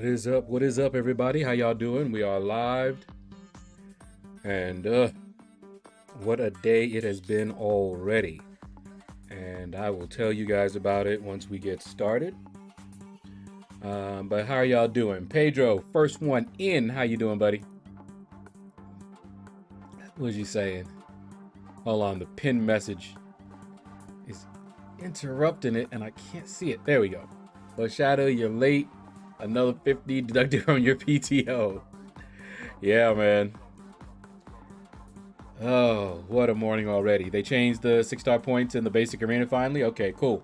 What is up? What is up, everybody? How y'all doing? We are live. And what a day it has been already. And I will tell you guys about it once we get started. But how are y'all doing? Pedro, first one in. How you doing, buddy? What was you saying? Hold on, the pinned message is interrupting it and I can't see it. There we go. But Shaedow, you're late. Another 50 deducted from your PTO. Yeah, man. Oh, what a morning already. They changed the 6-star points in the basic arena finally? Okay, cool.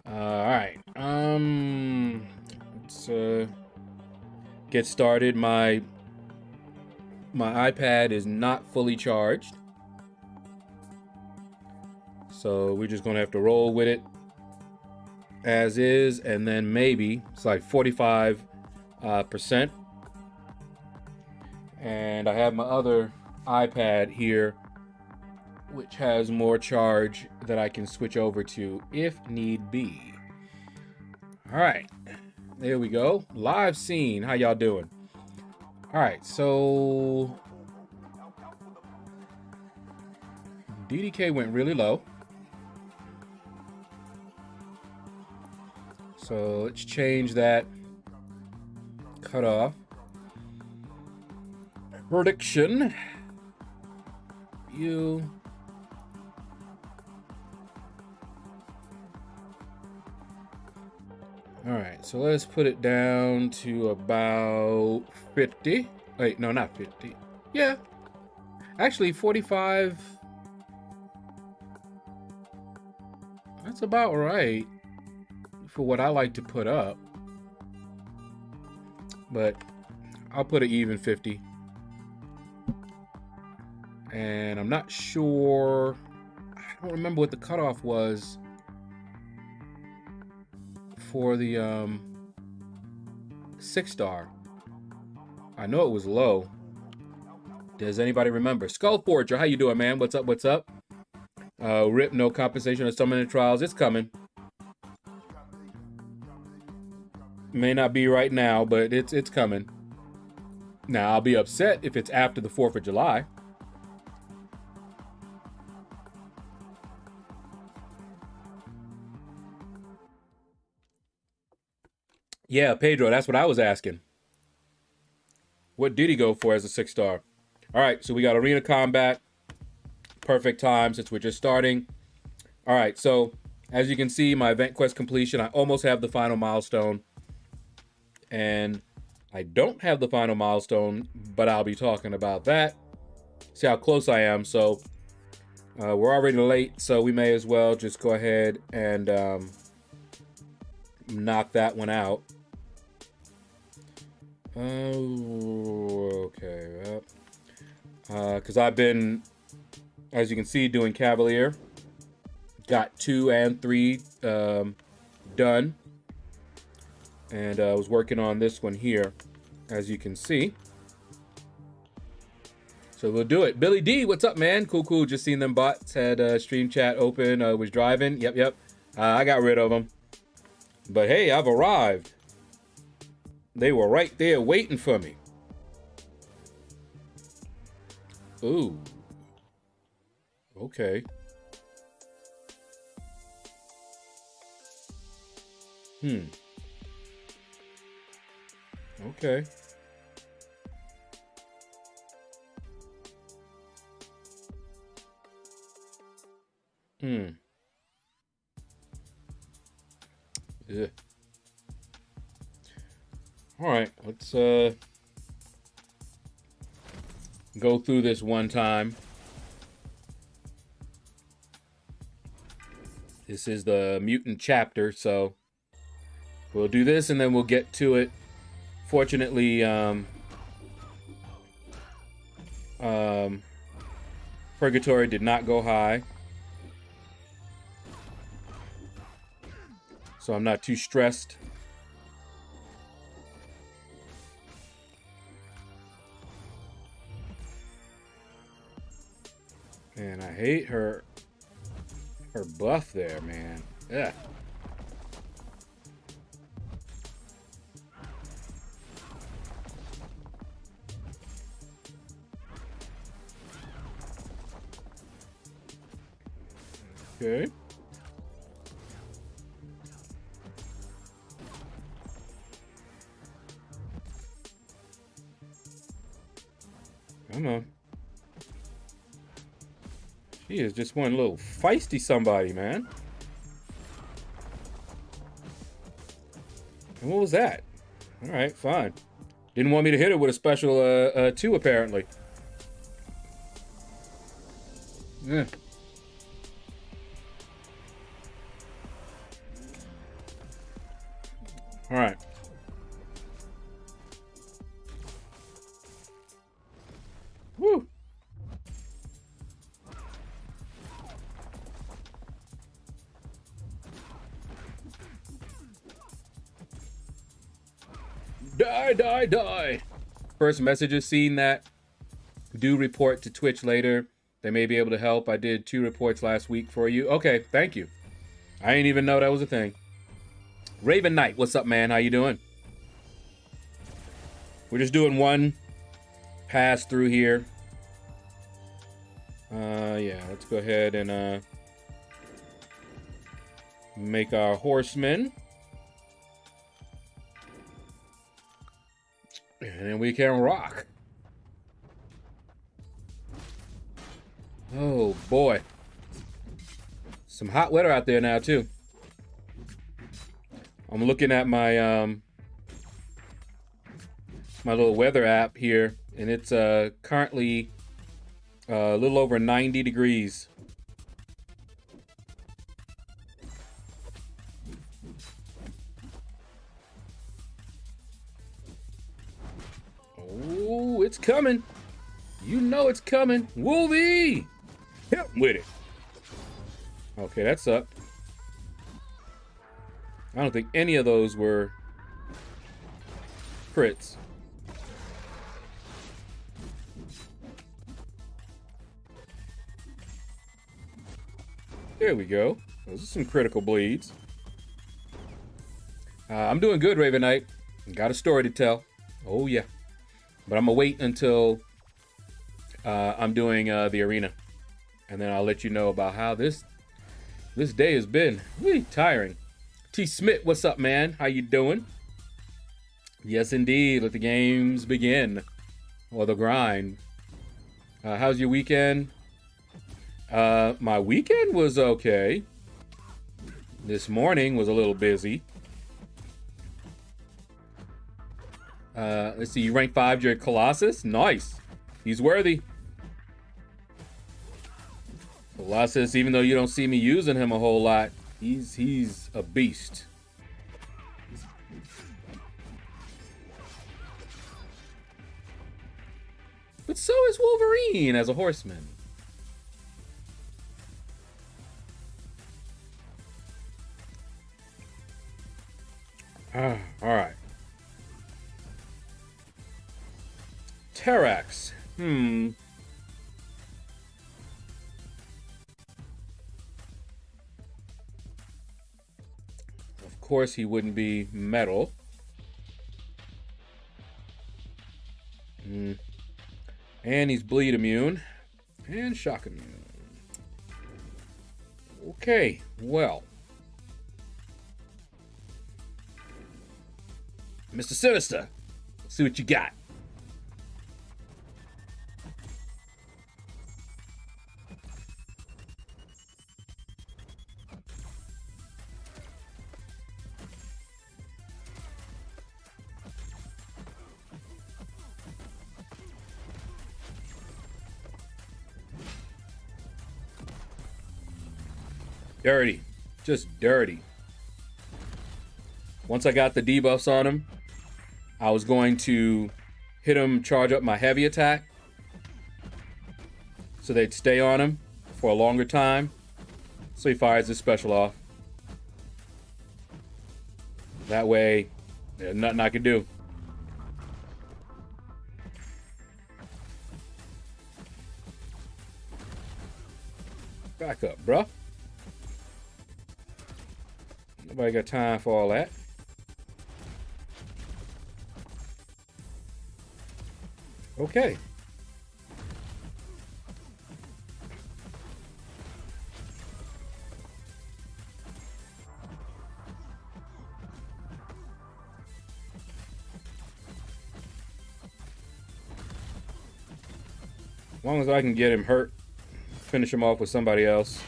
Alright. Let's get started. My iPad is not fully charged. So we're just gonna have to roll with it as is, and then maybe it's like 45%. And I have my other iPad here, which has more charge that I can switch over to if need be. All right, there we go. Live scene. How y'all doing? All right, so DDK went really low. So let's change that cutoff. Prediction. You. All right, so let's put it down to about 50. Wait, no, not 50. Yeah. Actually, 45. That's about right for what I like to put up. But I'll put an even 50. And I'm not sure, I don't remember what the cutoff was for the 6-star. I know it was low. Does anybody remember? Skullforger, how you doing, man? What's up, what's up? RIP, no compensation or summoning trials. It's coming. May not be right now, but it's coming. Now, I'll be upset if it's after the 4th of July. Yeah, Pedro, that's what I was asking. What did he go for as a 6-star? All right, so we got Arena Combat. Perfect time since we're just starting. All right, so as you can see, my event quest completion, I almost have the final milestone. And I don't have the final milestone, but I'll be talking about that. See how close I am. So we're already late, so we may as well just go ahead and knock that one out. Oh, okay. Because I've been, as you can see, doing Cavalier. Got 2 and 3 done. And I was working on this one here, as you can see. So we'll do it. Billy D, what's up, man? Cool, cool. Just seen them bots. Had stream chat open. Was driving. Yep. I got rid of them. But hey, I've arrived. They were right there waiting for me. Ooh. Okay. Okay. Yeah. All right, let's go through this one time. This is the mutant chapter, so we'll do this and then we'll get to it. Fortunately, Purgatory did not go high, so I'm not too stressed. And I hate her buff there, man. Yeah. Okay. Come on. She is just one little feisty somebody, man. And what was that? All right, fine. Didn't want me to hit her with a special 2, apparently. Yeah. All right. Woo. Die, die, die. First messages, seen that. Do report to Twitch later. They may be able to help. I did 2 reports last week for you. Okay, thank you. I didn't even know that was a thing. Raven Knight, what's up, man? How you doing? We're just doing one pass through here. Yeah, let's go ahead and make our horsemen. And then we can rock. Oh boy. Some hot weather out there now too. I'm looking at my my little weather app here, and it's currently a little over 90 degrees. Oh, it's coming. You know it's coming. Wolvie! Help with it. Okay, that's up. I don't think any of those were crits. There we go. Those are some critical bleeds. I'm doing good, Raven Knight. Got a story to tell. Oh, yeah. But I'm going to wait until I'm doing the arena. And then I'll let you know about how this day has been. Really tiring. T. Smith, what's up, man? How you doing? Yes, indeed. Let the games begin. Or the grind. How's your weekend? My weekend was okay. This morning was a little busy. Let's see, you rank 5 your Colossus? Nice. He's worthy. Colossus, even though you don't see me using him a whole lot, he's a beast. But so is Wolverine as a horseman. All right. Terax. Of course he wouldn't be metal. And he's bleed immune. And shock immune. Okay, well. Mr. Sinister, let's see what you got. Dirty. Just dirty. Once I got the debuffs on him, I was going to hit him, charge up my heavy attack, so they'd stay on him for a longer time. So he fires his special off. That way, there's nothing I can do. Back up, bruh. Nobody got time for all that. Okay. As long as I can get him hurt, finish him off with somebody else.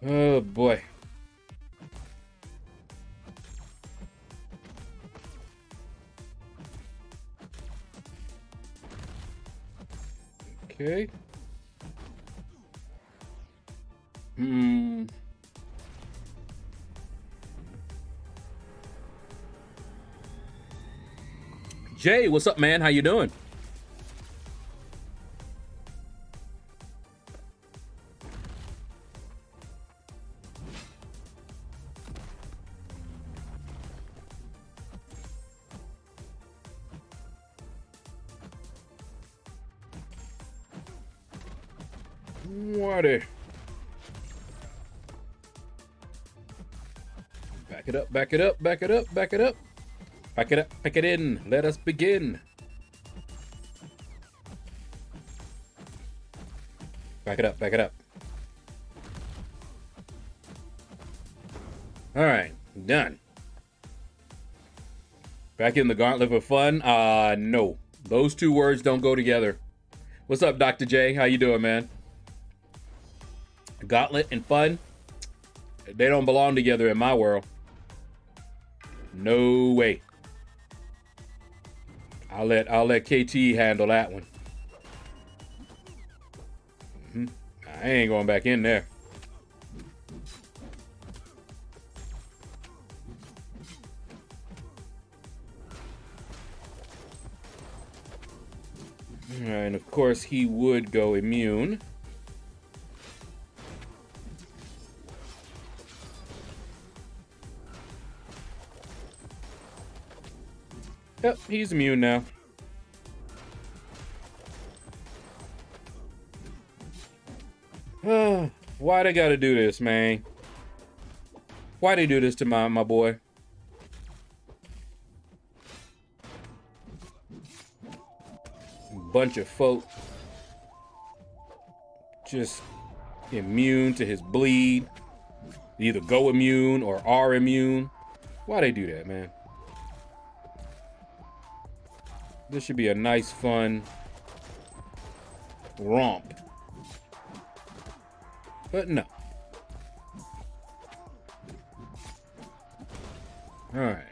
Oh boy. Okay. Jay, what's up, man? How you doing? Water. Back it up, back it up, back it up, back it up. Back it up, pack it in. Let us begin. Back it up, back it up. All right, done. Back in the gauntlet for fun? No. Those two words don't go together. What's up, Dr. J? How you doing, man? Gauntlet and fun? They don't belong together in my world. No way. I'll let KT handle that one. I ain't going back in there. And of course he would go immune. Yep, he's immune now. Why they gotta do this, man? Why they do this to my boy? Bunch of folk just immune to his bleed. Either go immune or are immune. Why they do that, man? This should be a nice, fun romp. But no. All right.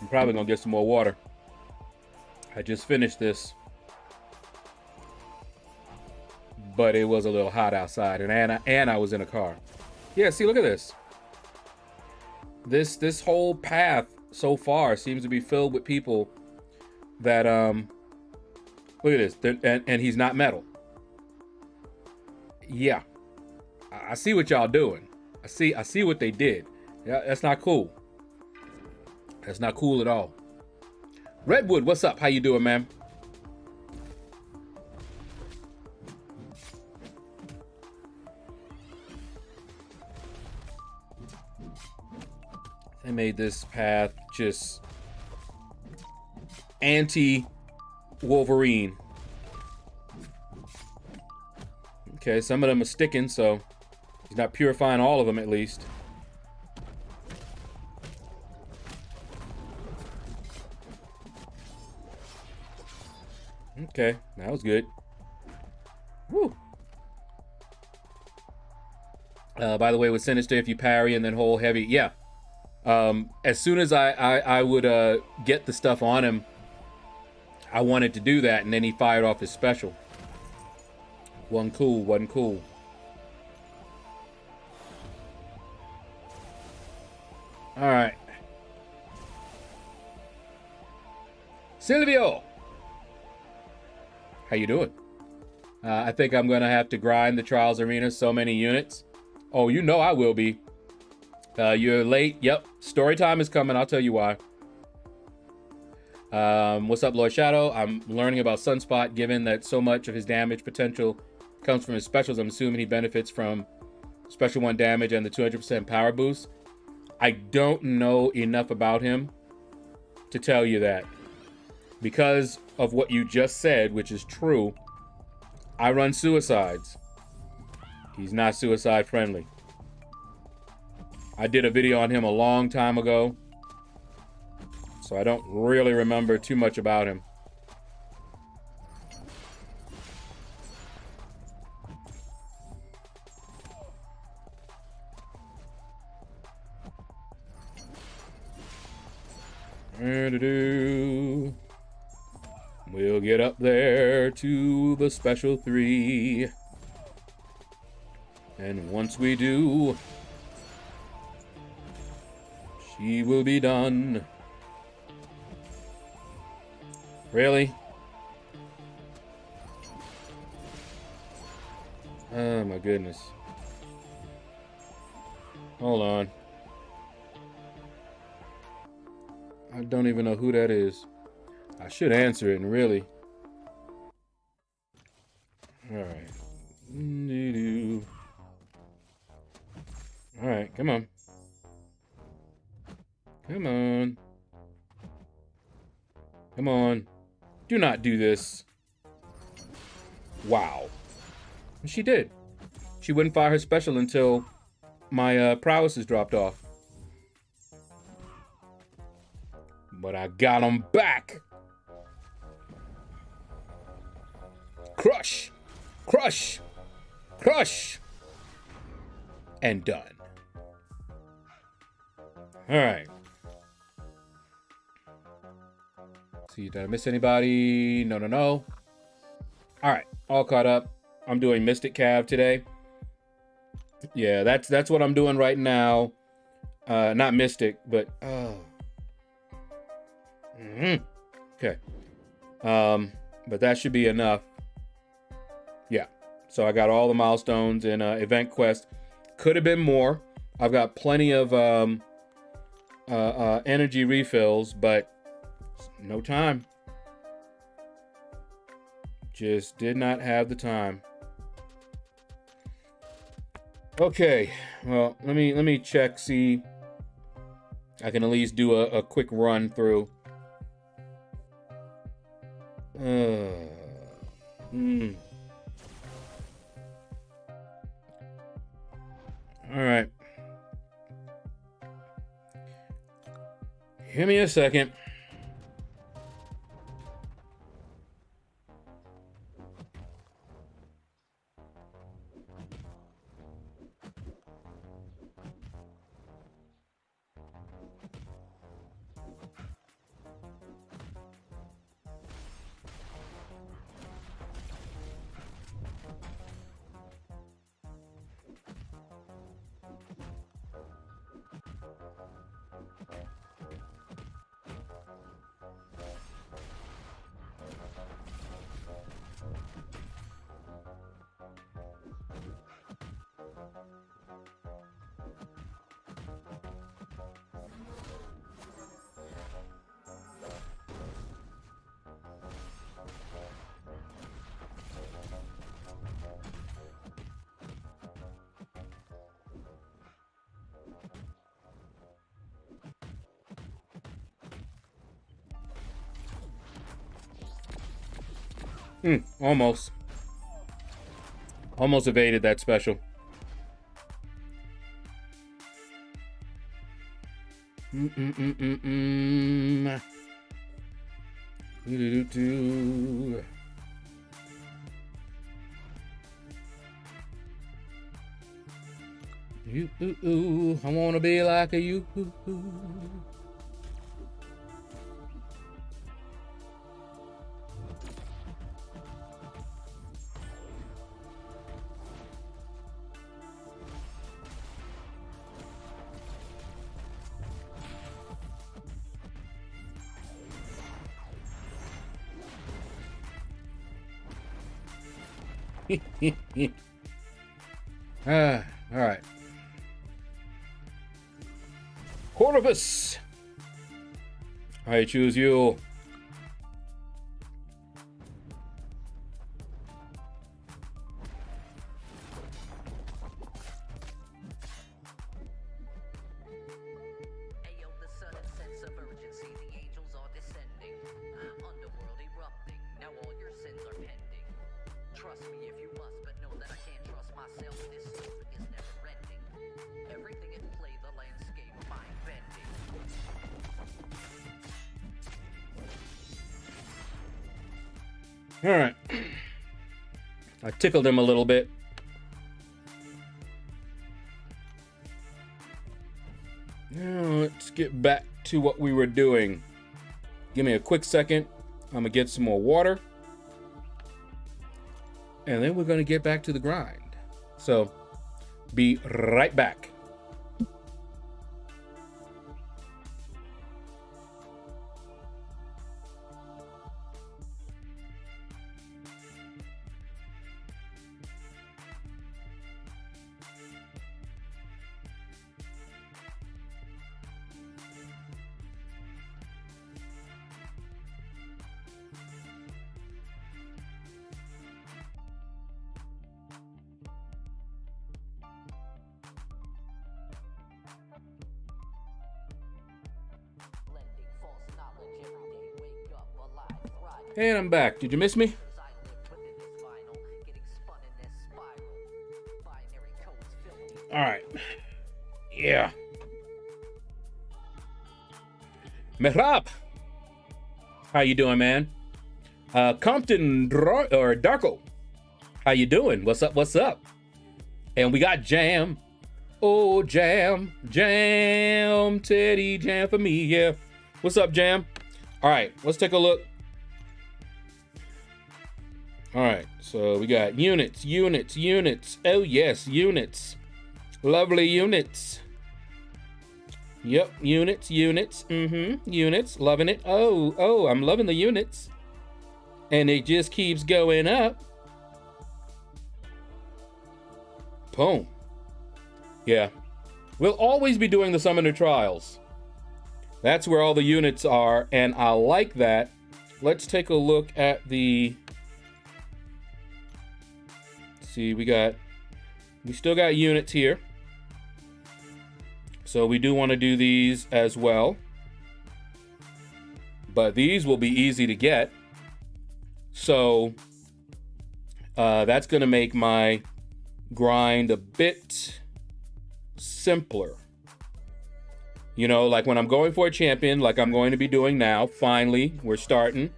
I'm probably gonna get some more water. I just finished this. But it was a little hot outside, and I was in a car. Yeah, see, look at this. This whole path so far seems to be filled with people that look at this, and he's not metal. Yeah, I see what y'all doing. I see what they did. Yeah, that's not cool. That's not cool at all. Redwood, what's up? How you doing, man? They made this path just anti-Wolverine. Okay, some of them are sticking, so he's not purifying all of them at least. Okay, that was good. Woo. By the way, with Sinister, if you parry and then hold heavy, yeah. As soon as I would get the stuff on him, I wanted to do that, and then he fired off his special. Wasn't cool. All right. Silvio, how you doing? I think I'm gonna have to grind the Trials Arena so many units. Oh, you know I will be. You're late. Yep. Story time is coming. I'll tell you why. What's up, LordShaedow? I'm learning about Sunspot, given that so much of his damage potential comes from his specials. I'm assuming he benefits from special 1 damage and the 200% power boost. I don't know enough about him to tell you that. Because of what you just said, which is true, I run suicides. He's not suicide friendly. I did a video on him a long time ago, so I don't really remember too much about him. We'll get up there to the special 3. And once we do, she will be done. Really? Oh my goodness. Hold on. I don't even know who that is. I should answer it, and really. Alright. Alright, come on. Come on. Come on. Do not do this. Wow. And she did. She wouldn't fire her special until my prowess is dropped off. But I got him back. Crush. Crush. Crush. And done. All right. See, did I miss anybody? No, no, no. All right, all caught up. I'm doing Mystic Cav today. Yeah, that's what I'm doing right now. Not Mystic, but okay. But that should be enough. Yeah. So I got all the milestones in Event Quest. Could have been more. I've got plenty of energy refills, but no time. Just did not have the time. Okay, well, let me check, see. I can at least do a quick run through. All right. Give me a second. Almost. Almost evaded that special. I wanna be like a you. All right. Corvus. I choose you. All right. I tickled him a little bit. Now let's get back to what we were doing. Give me a quick second. I'm gonna get some more water. And then we're gonna get back to the grind. So, be right back. And I'm back. Did you miss me? All right. Yeah. MacLeod. How you doing, man? Compton or Darko. How you doing? What's up? What's up? And we got Jam. Oh, Jam. Jam. Teddy Jam for me. Yeah. What's up, Jam? All right. Let's take a look. All right, so we got units. Oh yes, units. Lovely units. Yep, units. Units, loving it. Oh, I'm loving the units. And it just keeps going up. Boom. Yeah, we'll always be doing the Summoner Trials. That's where all the units are, and I like that. Let's take a look at the... See, we still got units here. So we do want to do these as well. But these will be easy to get. So that's going to make my grind a bit simpler. You know, like when I'm going for a champion, like I'm going to be doing now, finally, we're starting.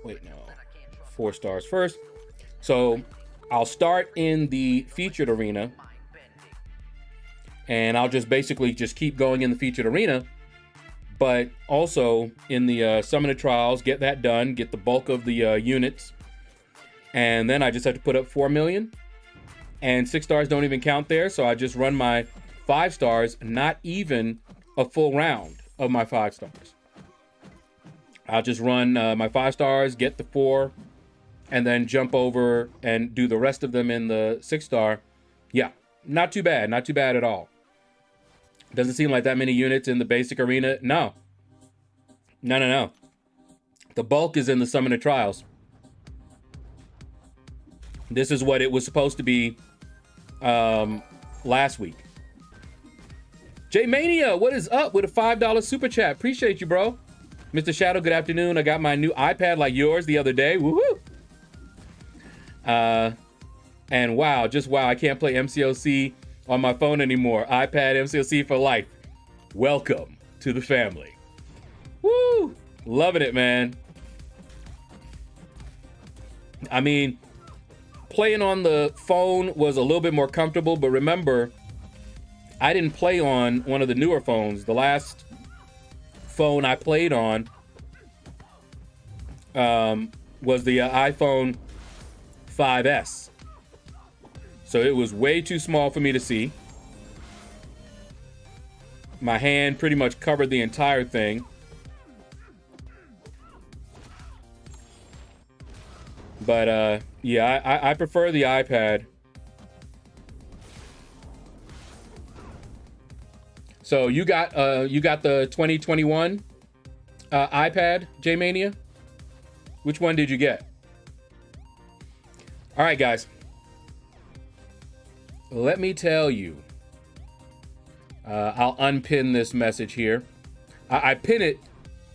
Wait, no. 4 stars first. So I'll start in the featured arena. And I'll just basically just keep going in the featured arena. But also in the Summoner Trials, get that done. Get the bulk of the units. And then I just have to put up 4 million. And 6 stars don't even count there. So I just run my 5 stars. Not even a full round of my 5 stars. I'll just run my 5 stars, get the 4, and then jump over and do the rest of them in the 6 star. Yeah, not too bad. Not too bad at all. Doesn't seem like that many units in the basic arena. No. No. The bulk is in the Summoner Trials. This is what it was supposed to be last week. J-Mania, what is up with a $5 super chat? Appreciate you, bro. Mr. Shaedow, good afternoon. I got my new iPad like yours the other day. Woohoo! And wow, just wow, I can't play MCOC on my phone anymore. iPad MCOC for life. Welcome to the family. Woo! Loving it, man. I mean, playing on the phone was a little bit more comfortable, but remember, I didn't play on one of the newer phones. The last phone I played on was the iPhone 5S. So it was way too small for me to see. My hand pretty much covered the entire thing. But yeah, I prefer the iPad. So you got the 2021 iPad, J-Mania? Which one did you get? All right, guys. Let me tell you. I'll unpin this message here. I pin it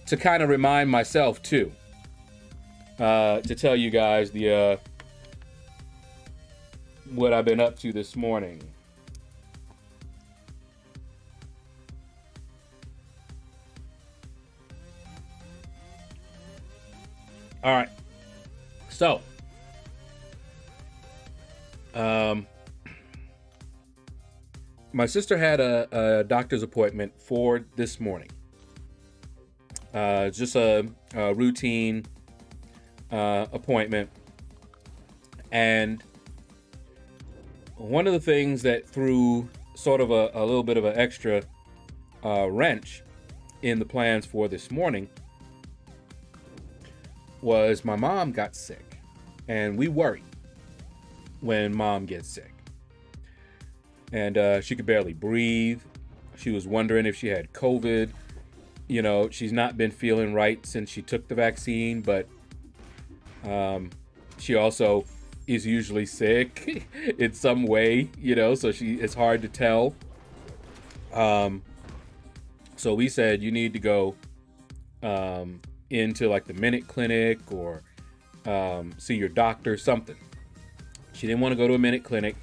to kind of remind myself too. To tell you guys the what I've been up to this morning. All right. So, my sister had a doctor's appointment for this morning. Just a routine appointment. And one of the things that threw sort of a little bit of an extra wrench in the plans for this morning was my mom got sick. And we worry when mom gets sick. And she could barely breathe. She was wondering if she had COVID. You know, she's not been feeling right since she took the vaccine, but she also is usually sick in some way, you know, so it's hard to tell. So we said, you need to go into like the Minute Clinic or see your doctor, something. She didn't want to go to a Minute Clinic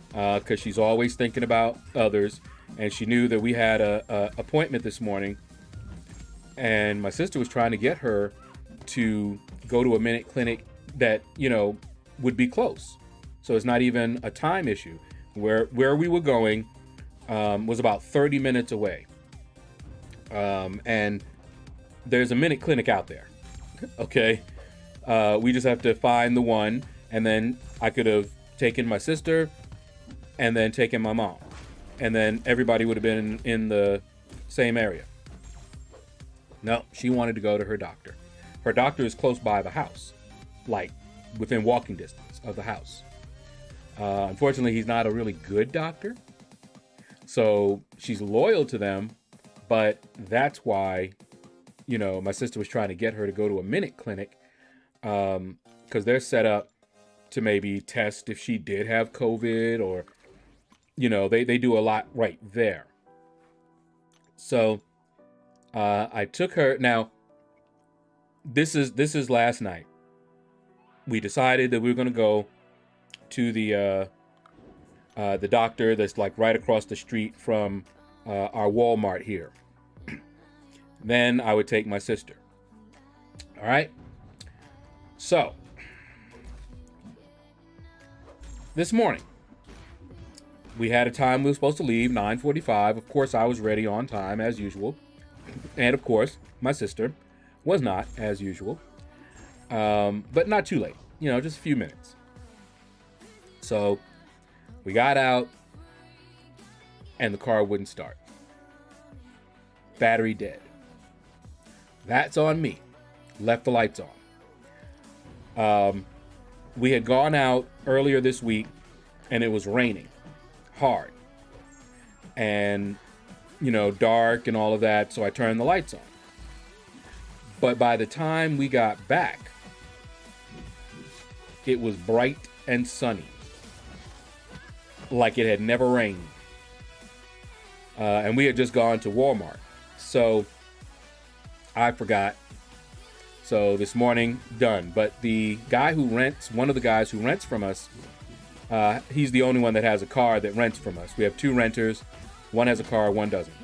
because she's always thinking about others. And she knew that we had a appointment this morning. And my sister was trying to get her to go to a Minute Clinic that, you know, would be close. So it's not even a time issue. Where we were going was about 30 minutes away. And there's a Minute Clinic out there. Okay. We just have to find the one. And then I could have taken my sister and then taken my mom. And then everybody would have been in the same area. No, she wanted to go to her doctor. Her doctor is close by the house, like within walking distance of the house. Unfortunately, he's not a really good doctor. So she's loyal to them, but that's why, you know, my sister was trying to get her to go to a Minute Clinic because they're set up to maybe test if she did have COVID or, you know, they do a lot right there. So I took her. Now, this is last night. We decided that we were going to go to the doctor that's like right across the street from our Walmart here. Then I would take my sister. All right. So this morning we had a time we were supposed to leave, 9:45. Of course, I was ready on time as usual. And of course, my sister was not as usual. But not too late, you know, just a few minutes. So we got out and the car wouldn't start. Battery dead. That's on me. Left the lights on. We had gone out earlier this week and it was raining hard and, you know, dark and all of that. So I turned the lights on. But by the time we got back, it was bright and sunny, like it had never rained. And we had just gone to Walmart. So I forgot. So this morning, done. But the guy who rents, one of the guys who rents from us, he's the only one that has a car that rents from us. We have two renters. One has a car, one doesn't.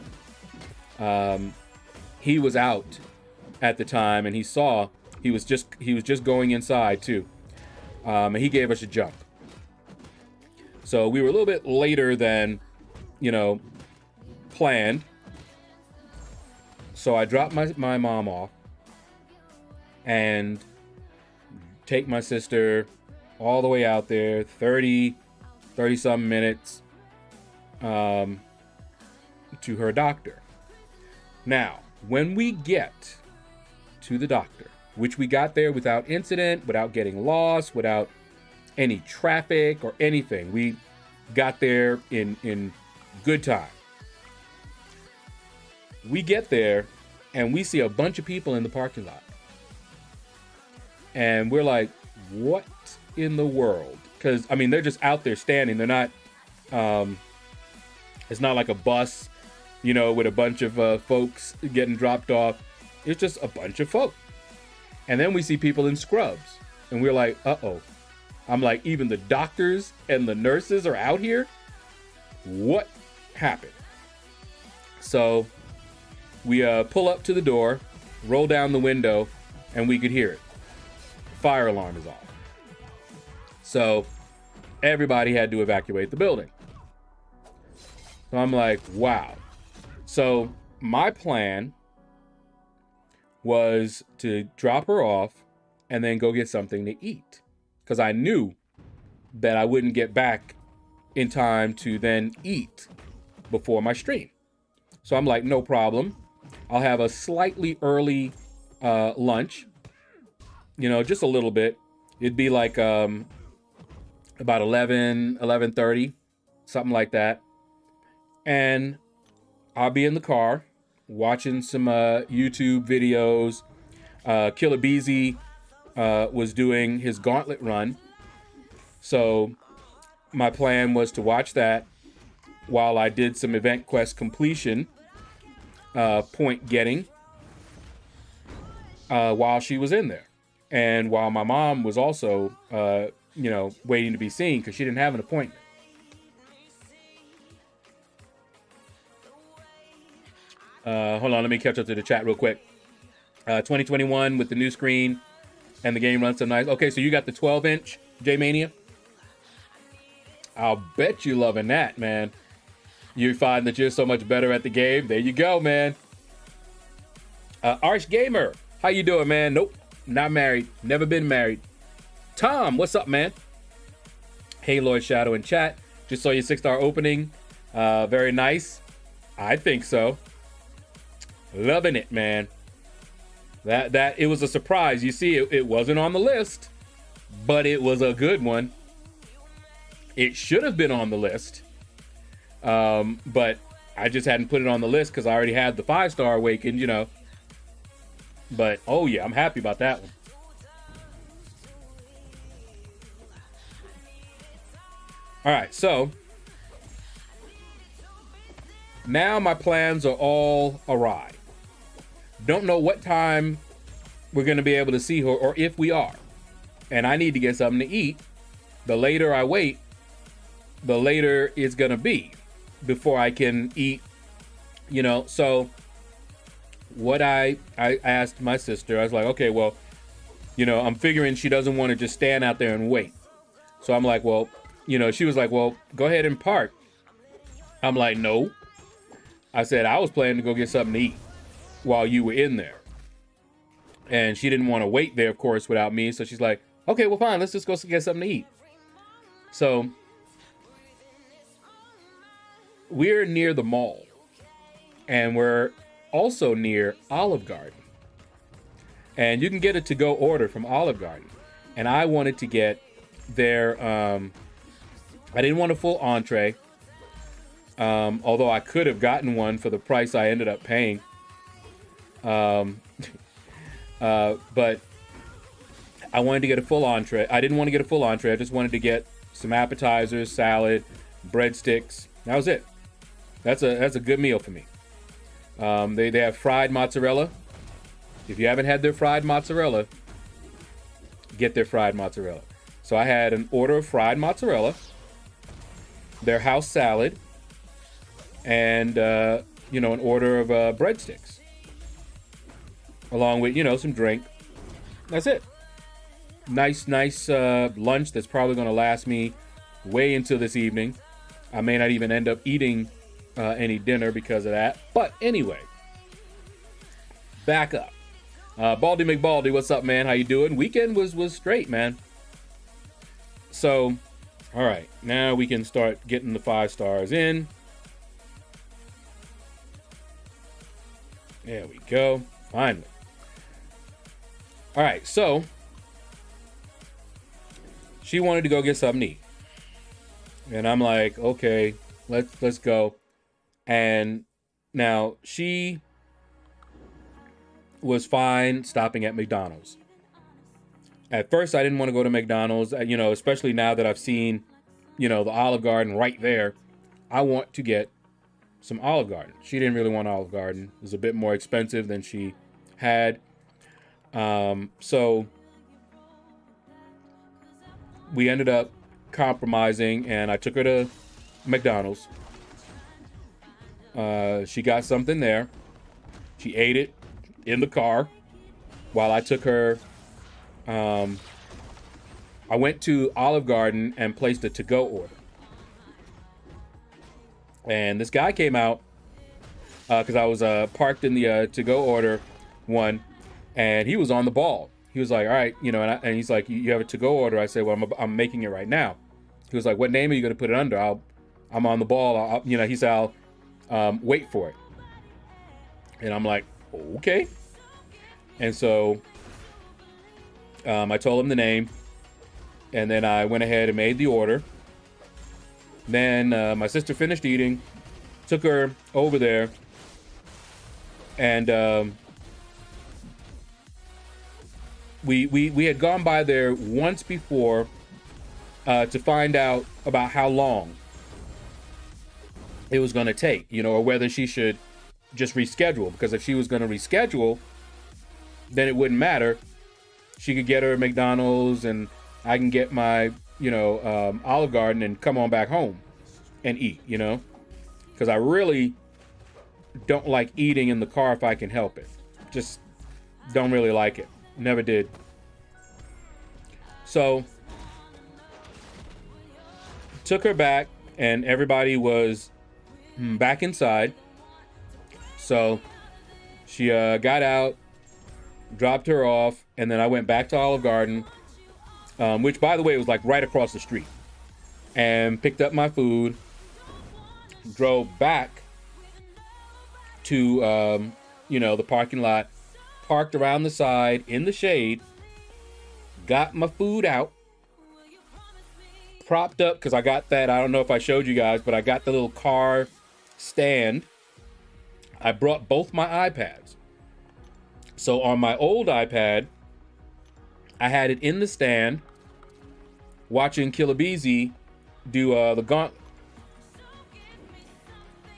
He was out at the time and he saw, he was just going inside too. And he gave us a jump. So we were a little bit later than, you know, planned. So I dropped my mom off and take my sister all the way out there, 30 some minutes to her doctor. Now, when we get to the doctor, which we got there without incident, without getting lost, without any traffic or anything, we got there in good time. We get there and we see a bunch of people in the parking lot. And we're like, what in the world? Because, I mean, they're just out there standing. They're not, it's not like a bus, you know, with a bunch of folks getting dropped off. It's just a bunch of folk. And then we see people in scrubs. And we're like, uh-oh. I'm like, even the doctors and the nurses are out here? What happened? So we pull up to the door, roll down the window, and we could hear it. fire alarm is off. So everybody had to evacuate the building. So I'm like, wow. So my plan was to drop her off and then go get something to eat, because I knew that I wouldn't get back in time to then eat before my stream. So I'm like, no problem. I'll have a slightly early lunch, you know, just a little bit. It'd be like about 11:30, something like that. And I'll be in the car watching some YouTube videos. Killer Beezy was doing his gauntlet run. So my plan was to watch that while I did some event quest completion, point getting, while she was in there. And while my mom was also, you know, waiting to be seen because she didn't have an appointment. Hold on, let me catch up to the chat real quick. 2021 with the new screen and the game runs so nice. Okay, so you got the 12-inch J-Mania? I'll bet you loving that, man. You find that you're so much better at the game. There you go, man. Arch Gamer, how you doing, man? Nope, not married. Never been married. Tom, what's up, man? Hey, LordShaedow in chat. Just saw your 6-star opening. Very nice. I think so. Loving it, man. That it was a surprise. You see, it wasn't on the list, but it was a good one. It should have been on the list, but I just hadn't put it on the list because I already had the 5-star awakened, you know. But oh yeah, I'm happy about that one. All right, so now my plans are all awry. Don't know what time we're going to be able to see her, or if we are. And I need to get something to eat. The later I wait, the later it's going to be before I can eat, you know. So what I asked my sister, I was like, okay, well, you know, I'm figuring she doesn't want to just stand out there and wait. So I'm like, well, you know, she was like, well, go ahead and park. I'm like, no. I said, I was planning to go get something to eat while you were in there. And she didn't want to wait there, of course, without me. So she's like, okay, well, fine. Let's just go get something to eat. So we're near the mall. And we're also near Olive Garden. And you can get a to-go order from Olive Garden. And I wanted to get their, I didn't want a full entree. Although I could have gotten one for the price I ended up paying. But I wanted to get a full entree. I didn't want to get a full entree. I just wanted to get some appetizers, salad, breadsticks. That was it. That's a good meal for me. They have fried mozzarella. If you haven't had their fried mozzarella, get their fried mozzarella. So I had an order of fried mozzarella, their house salad, and you know, an order of breadsticks, along with, you know, some drink. That's it. Nice lunch that's probably going to last me way into this evening. I may not even end up eating any dinner because of that. But anyway, back up. Baldy McBaldy, what's up, man? How you doing? Weekend was straight, man. So, all right, now we can start getting the 5 stars in. There we go. Finally. All right, so she wanted to go get something to eat. And I'm like, okay, let's go. And now she was fine stopping at McDonald's. At first, I didn't want to go to McDonald's, you know, especially now that I've seen, you know, the Olive Garden right there. I want to get some Olive Garden. She didn't really want Olive Garden. It was a bit more expensive than she had. So we ended up compromising, and I took her to McDonald's. She got something there. She ate it in the car while I took her I went to Olive Garden and placed a to-go order. And this guy came out because I was parked in the to-go order one, and he was on the ball. He was like, all right, you know, and he's like, you have a to-go order? I said, well, I'm making it right now. He was like, what name are you going to put it under? I'm on the ball. You know, he said, I'll wait for it. And I'm like, okay. And so I told him the name, and then I went ahead and made the order. Then my sister finished eating, took her over there, and we had gone by there once before to find out about how long it was going to take, you know, or whether she should just reschedule. Because if she was going to reschedule, then it wouldn't matter. She could get her McDonald's, and I can get my, you know, Olive Garden and come on back home and eat, you know, because I really don't like eating in the car if I can help it. Just don't really like it. Never did. So took her back, and everybody was back inside. So she got out, dropped her off, and then I went back to Olive Garden, which, by the way, was like right across the street, and picked up my food, drove back to, you know, the parking lot, parked around the side in the shade, got my food out, propped up, because I got that, I don't know if I showed you guys, but I got the little car stand. I brought both my iPads. So on my old iPad, I had it in the stand, watching Killabeezy do the gauntlet.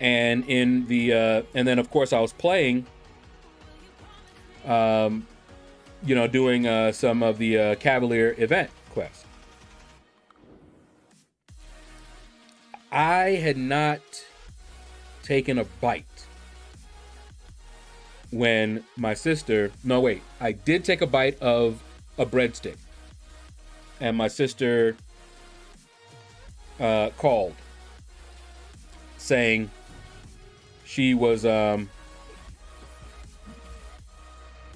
And in the and then of course I was playing, you know, doing some of the Cavalier event quests. I had not taken a bite when my sister, no wait, I did take a bite of a breadstick, and my sister called saying she was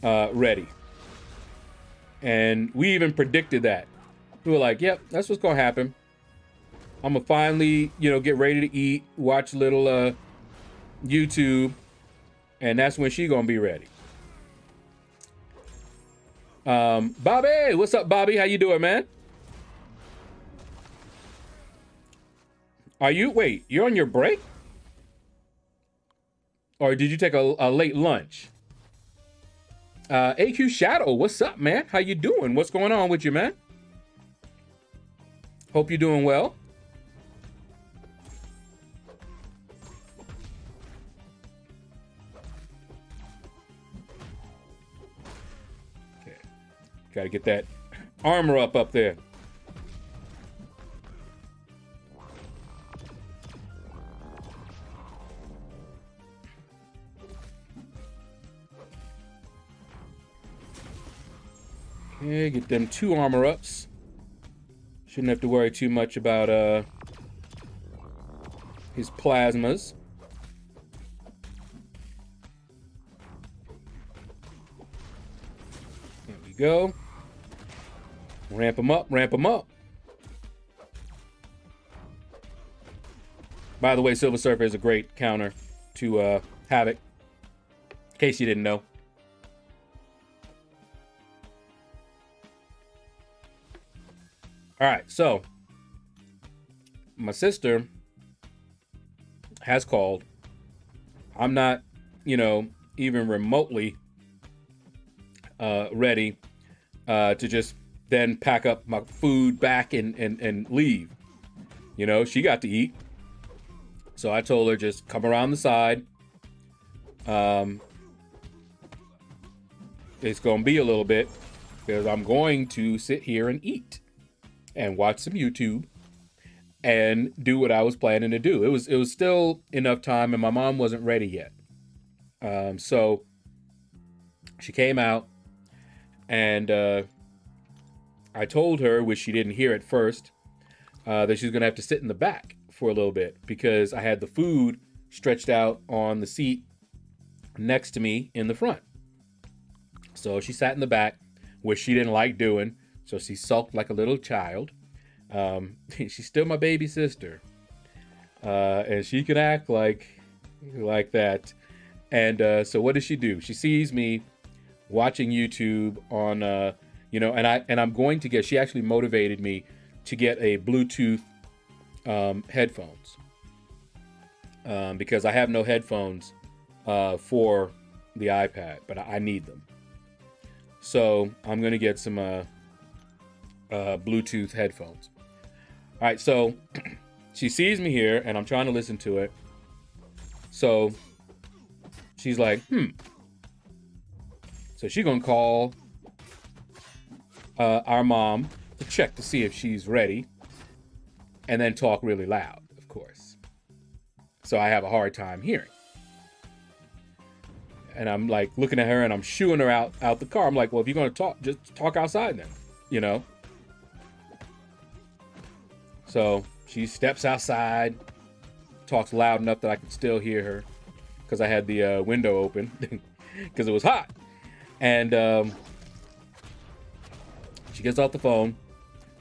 ready. And we even predicted that. We were like, yep, that's what's gonna happen. I'm gonna finally, you know, get ready to eat, watch a little YouTube, and that's when she gonna be ready. Bobby, what's up, Bobby? How you doing, man? Are you, wait, you're on your break? Or did you take a late lunch? AQ Shaedow, what's up, man? How you doing? What's going on with you, man? Hope you're doing well. Okay, gotta get that armor up there. Okay, get them 2 armor ups. Shouldn't have to worry too much about his plasmas. There we go. Ramp him up, ramp him up. By the way, Silver Surfer is a great counter to Havoc, in case you didn't know. All right, so my sister has called. I'm not, you know, even remotely ready to just then pack up my food back and leave. You know, she got to eat. So I told her, just come around the side. It's going to be a little bit because I'm going to sit here and eat and watch some YouTube and do what I was planning to do. It was still enough time, and my mom wasn't ready yet. So she came out, and I told her, which she didn't hear at first, that she was going to have to sit in the back for a little bit because I had the food stretched out on the seat next to me in the front. So she sat in the back, which she didn't like doing. So she sulked like a little child. She's still my baby sister. And she can act like that. And so what does she do? She sees me watching YouTube on, and I'm going to get, she actually motivated me to get a Bluetooth headphones because I have no headphones for the iPad, but I need them. So I'm going to get some Bluetooth headphones. All right, so she sees me here and I'm trying to listen to it. So she's like, So she's going to call our mom to check to see if she's ready and then talk really loud, of course. So I have a hard time hearing. And I'm like looking at her and I'm shooing her out the car. I'm like, well, if you're going to talk, just talk outside then, you know? So she steps outside, talks loud enough that I could still hear her because I had the window open because it was hot. And she gets off the phone.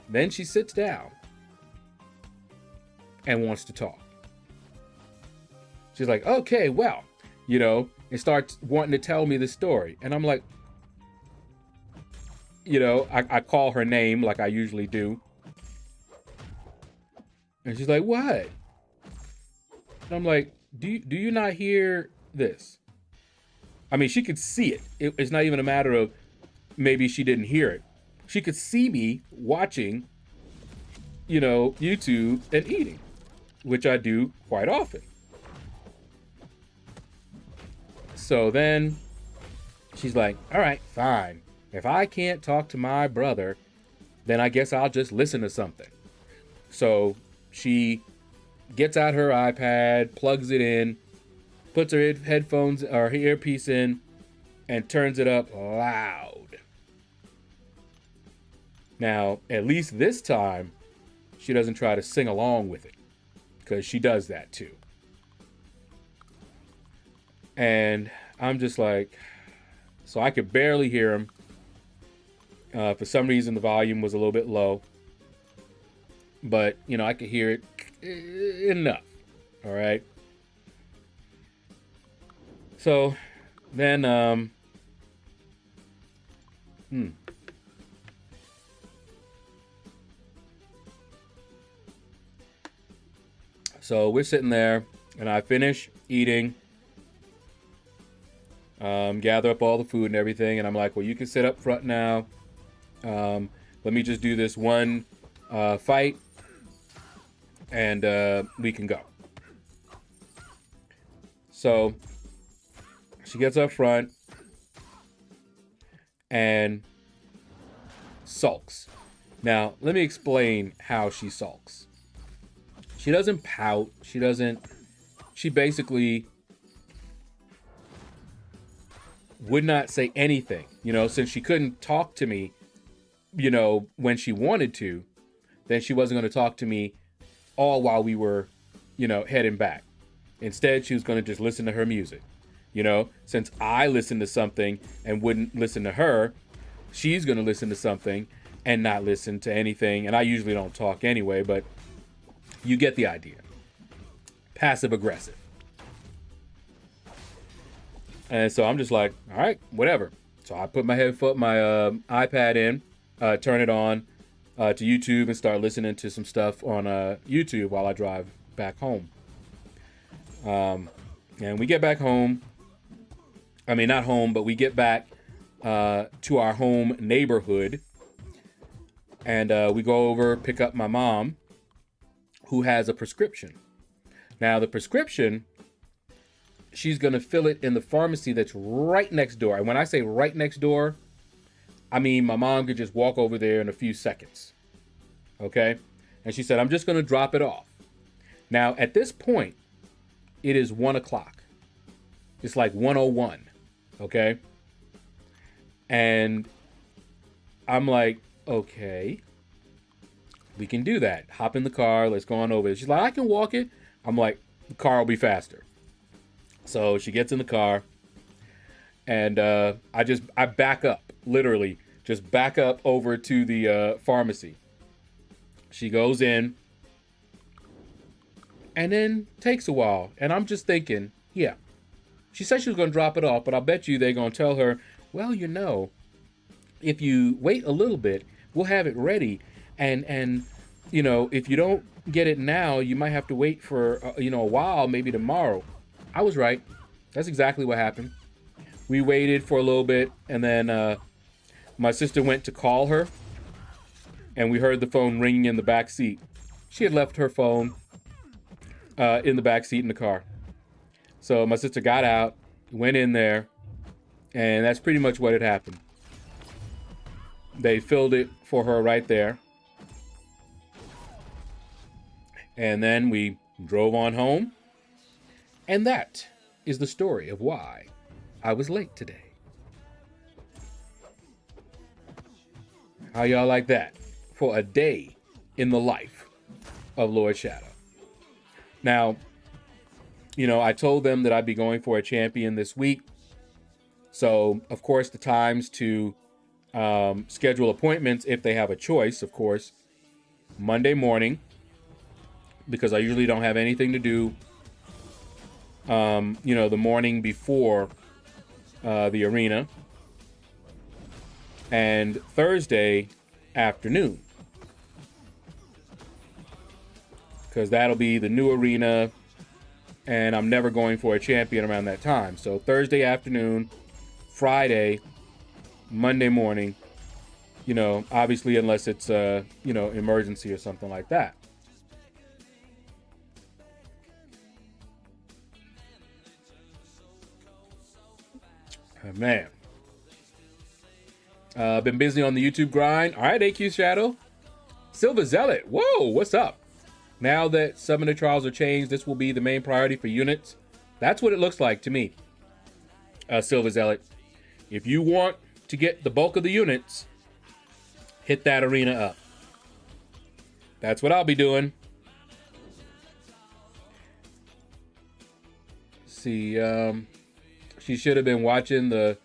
Then she sits down and wants to talk. She's like, okay, well, and starts wanting to tell me the story. And I'm like, I call her name like I usually do. And she's like, what? And I'm like, do you not hear this? I mean, she could see it. It's not even a matter of maybe she didn't hear it. She could see me watching, YouTube and eating, which I do quite often. So then she's like, all right, fine. If I can't talk to my brother, then I guess I'll just listen to something. So she gets out her iPad, plugs it in, puts her headphones or her earpiece in, and turns it up loud. Now, at least this time, she doesn't try to sing along with it, because she does that too. And I'm just like, so I could barely hear him. For some reason, the volume was a little bit low. But, I could hear it enough. All right. So then, So we're sitting there, and I finish eating. Gather up all the food and everything, and I'm like, well, you can sit up front now. Let me just do this one fight, and we can go. So she gets up front and sulks. Now, let me explain how she sulks. She doesn't pout. She basically would not say anything, since she couldn't talk to me, when she wanted to, then she wasn't going to talk to me all while we were, heading back. Instead, she was going to just listen to her music. Since I listened to something and wouldn't listen to her, she's going to listen to something and not listen to anything. And I usually don't talk anyway, but you get the idea. Passive aggressive. And so I'm just like, all right, whatever. So I put my iPad in, turn it on to YouTube and start listening to some stuff on YouTube while I drive back home. And we get back home. I mean, not home, but we get back to our home neighborhood. And we go over, pick up my mom, who has a prescription. Now, the prescription, she's going to fill it in the pharmacy that's right next door. And when I say right next door, I mean my mom could just walk over there in a few seconds. Okay? And she said, I'm just going to drop it off. Now, at this point, it is 1 o'clock. It's like 1:01. Okay? And I'm like, okay, we can do that. Hop in the car. Let's go on over. She's like, I can walk it. I'm like, the car will be faster. So she gets in the car, and I back up, literally, just back up over to the pharmacy. She goes in, and then takes a while. And I'm just thinking, yeah. She said she was going to drop it off, but I bet you they're going to tell her, well, you know, if you wait a little bit, we'll have it ready. And you know, if you don't get it now, you might have to wait for, you know, a while, maybe tomorrow. I was right. That's exactly what happened. We waited for a little bit, and then my sister went to call her, and we heard the phone ringing in the back seat. She had left her phone in the back seat in the car. So my sister got out, went in there, and that's pretty much what had happened. They filled it for her right there. And then we drove on home. And that is the story of why I was late today. How y'all like that? For a day in the life of Lord Shaedow. Now, you know, I told them that I'd be going for a champion this week. So, of course, the times to schedule appointments, if they have a choice, of course, Monday morning, because I usually don't have anything to do, you know, the morning before the arena, and Thursday afternoon, because that'll be the new arena, and I'm never going for a champion around that time. So Thursday afternoon, Friday, Monday morning, you know, obviously unless it's a, you know, emergency or something like that. Oh, man. Been busy on the YouTube grind. All right, AQ Shaedow. Silver Zealot. Whoa, what's up? Now that summoner trials are changed, this will be the main priority for units. That's what it looks like to me. Silver Zealot. If you want to get the bulk of the units, hit that arena up. That's what I'll be doing. Let's see, she should have been watching the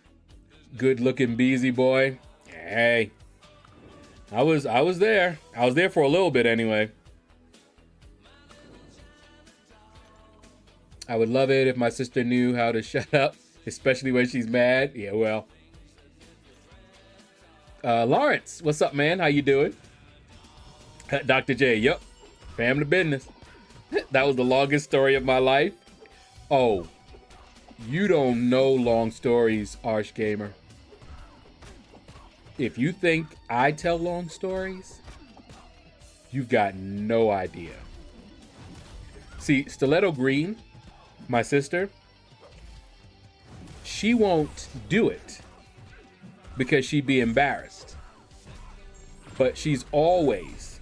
good-looking Beezy boy. Hey, I was there. I was there for a little bit anyway. I would love it if my sister knew how to shut up, especially when she's mad. Yeah, well. Lawrence, what's up, man? How you doing? Dr. J, yep. Family business. That was the longest story of my life. Oh, you don't know long stories, Arch Gamer. If you think I tell long stories, you've got no idea. See, Stiletto Green, my sister, she won't do it because she'd be embarrassed. But she's always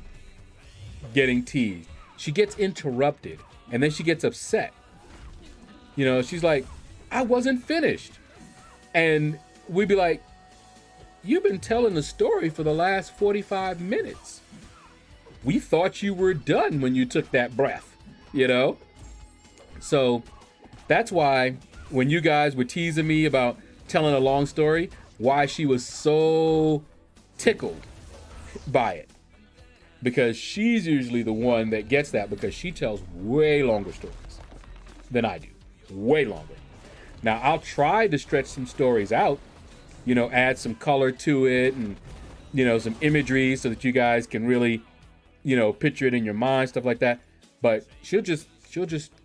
getting teased. She gets interrupted, and then she gets upset. You know, she's like, I wasn't finished. And we'd be like, you've been telling the story for the last 45 minutes. We thought you were done when you took that breath, you know? So that's why when you guys were teasing me about telling a long story, why she was so tickled by it. Because she's usually the one that gets that, because she tells way longer stories than I do. Way longer. Now, I'll try to stretch some stories out, you know, add some color to it and, you know, some imagery so that you guys can really, you know, picture it in your mind, stuff like that. But she'll just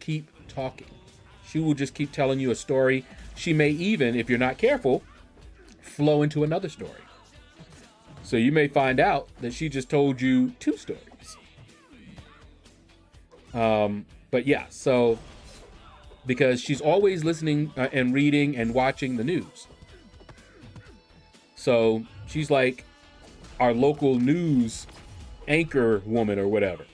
keep talking. She will just keep telling you a story. She may even, if you're not careful, flow into another story. So you may find out that she just told you 2 stories. But yeah, so because she's always listening and reading and watching the news. So she's like our local news anchor woman or whatever.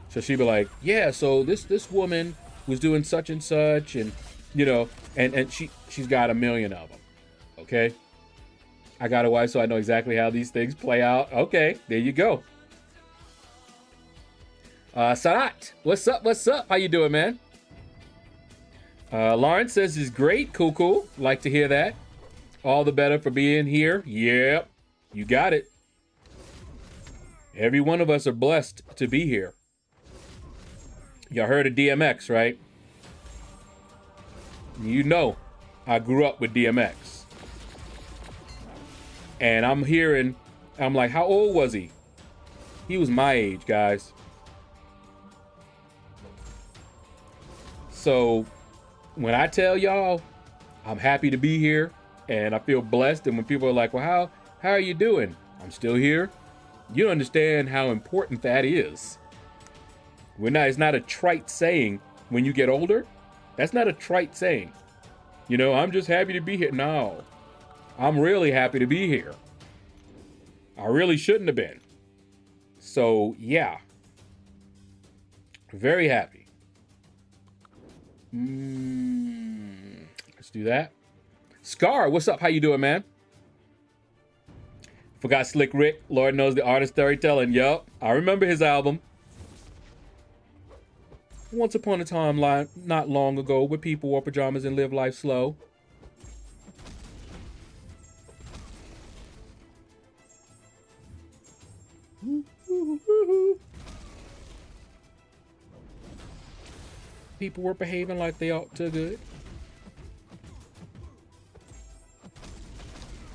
So she'd be like, yeah, so this woman was doing such and such, and you know, and she's got a million of them. Okay. I got a wife, so I know exactly how these things play out. Okay, there you go. Sarat, what's up? What's up? How you doing, man? Lawrence says he's great. Cool, cool. Like to hear that. All the better for being here. Yep, you got it. Every one of us are blessed to be here. Y'all heard of DMX, right? You know, I grew up with DMX. And I'm hearing, I'm like, how old was he? He was my age, guys. So when I tell y'all, I'm happy to be here and I feel blessed. And when people are like, well, how are you doing? I'm still here. You don't understand how important that is. It's not a trite saying when you get older. That's not a trite saying. You know, I'm just happy to be here. No, I'm really happy to be here. I really shouldn't have been. So yeah, very happy. Let's do that. Scar, what's up? How you doing, man? Forgot Slick Rick. Lord knows the art of storytelling. Yup, I remember his album. Once upon a time, not long ago, where people wore pajamas and lived life slow. People were behaving like they ought to. Good.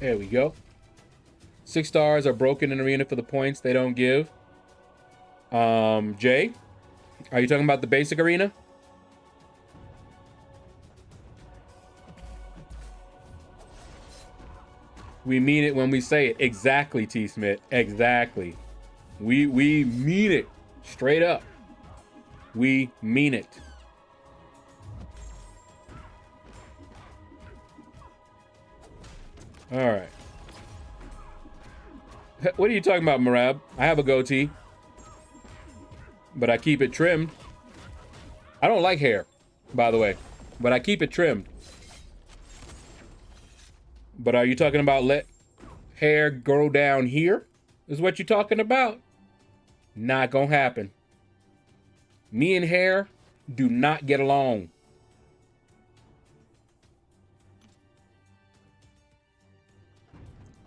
There we go. 6 stars are broken in arena for the points they don't give. Jay, are you talking about the basic arena? We mean it when we say it. Exactly, T. Smith. Exactly. We mean it. Straight up. We mean it. All right. What are you talking about, Marab? I have a goatee, but I keep it trimmed. I don't like hair, by the way, but I keep it trimmed. But are you talking about let hair grow down here? Is what you're talking about? Not gonna happen. Me and hair do not get along.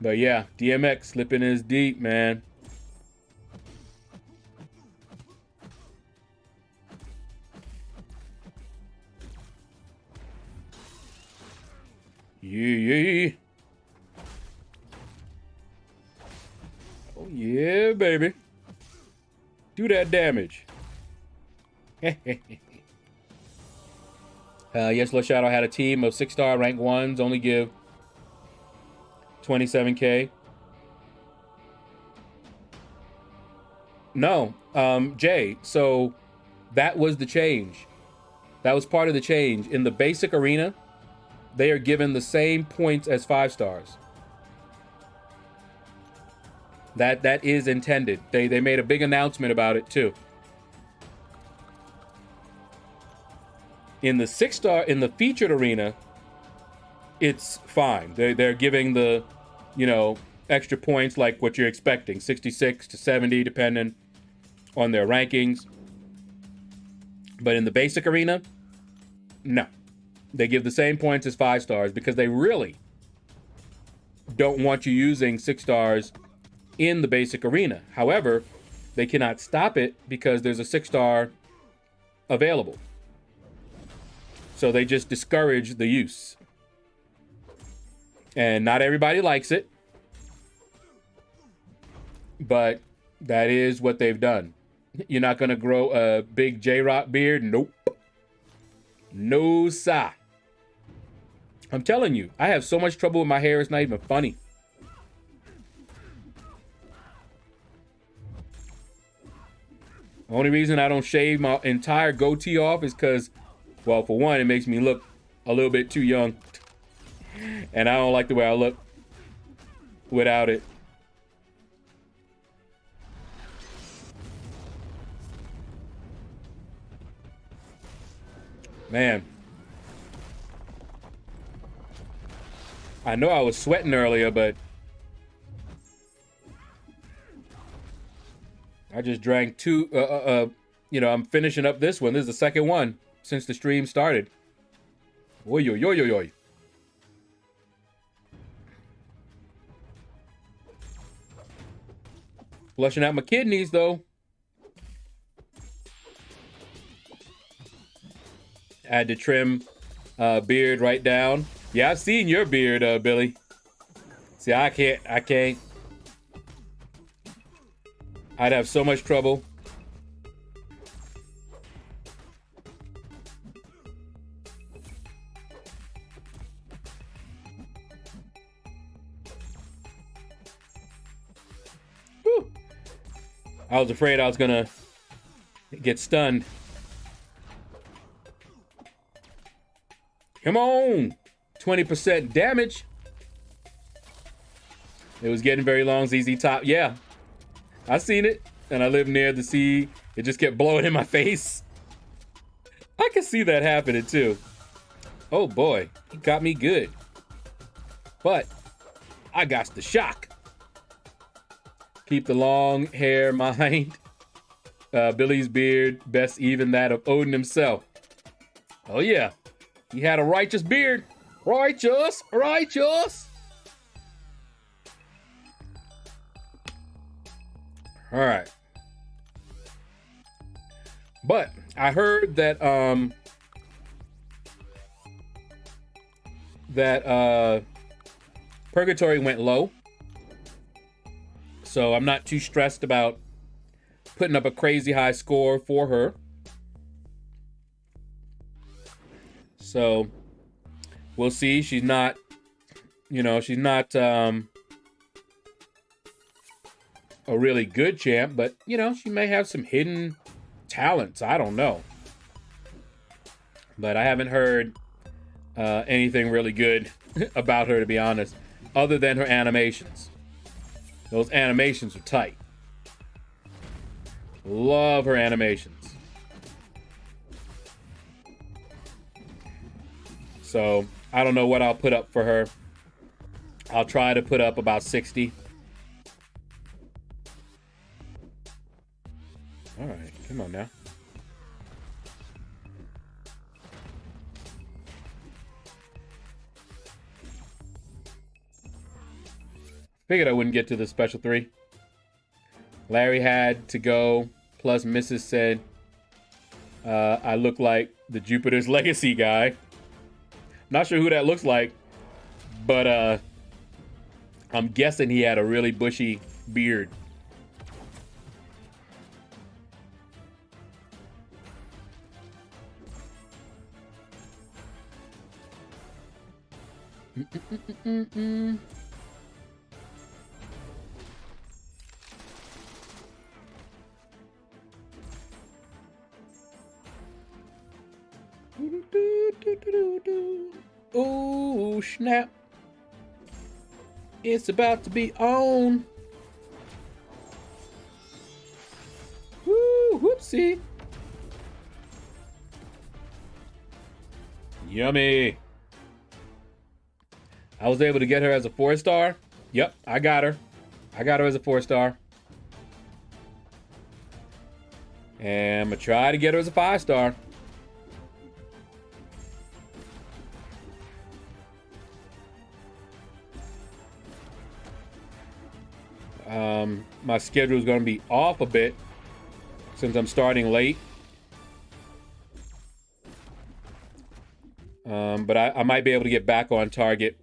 But yeah, DMX slipping is deep, man. Yeah. Oh yeah, baby. Do that damage. Yes, LordShaedow had a team of 6-star rank 1s, only give 27K. No, Jay, so that was the change. That was part of the change. In the basic arena, they are given the same points as 5 stars. That is intended. They made a big announcement about it too. In the 6-star, in the featured arena, it's fine. They're giving the, you know, extra points like what you're expecting, 66 to 70, depending on their rankings. But in the basic arena, no. They give the same points as 5 stars because they really don't want you using 6 stars in the basic arena. However, they cannot stop it because there's a 6-star available. So they just discourage the use. And not everybody likes it. But that is what they've done. You're not going to grow a big J-Rock beard? Nope. No, sir. I'm telling you, I have so much trouble with my hair, it's not even funny. The only reason I don't shave my entire goatee off is because, well, for one, it makes me look a little bit too young. And I don't like the way I look without it. Man. I know I was sweating earlier, but I just drank two. You know, I'm finishing up this one. This is the second one since the stream started. Oy, oy, oy, oy, oy. Flushing out my kidneys, though. I had to trim beard right down. Yeah, I've seen your beard, Billy. See, I can't. I'd have so much trouble. Whew. I was afraid I was gonna get stunned. Come on! 20% damage. It was getting very long, ZZ Top. Yeah, I seen it, and I live near the sea. It just kept blowing in my face. I can see that happening too. Oh boy, he got me good. But I got the shock. Keep the long hair, mind. Billy's beard, best even that of Odin himself. Oh yeah, he had a righteous beard. Righteous, righteous. All right. But I heard that Purgatory went low. So I'm not too stressed about putting up a crazy high score for her. So we'll see. She's not, you know, she's not a really good champ, but you know, she may have some hidden talents. I don't know. But I haven't heard anything really good about her, to be honest, other than her animations. Those animations are tight. Love her animations. So I don't know what I'll put up for her. I'll try to put up about 60. All right, come on now. Figured I wouldn't get to the special 3. Larry had to go, plus Mrs. said I look like the Jupiter's Legacy guy. Not sure who that looks like, but I'm guessing he had a really bushy beard. Oh, snap. It's about to be on. Woo, whoopsie. Yummy. I was able to get her as a 4-star. Yep, I got her. I got her as a 4-star. And I'm gonna try to get her as a 5-star. My schedule is going to be off a bit since I'm starting late. But I might be able to get back on target.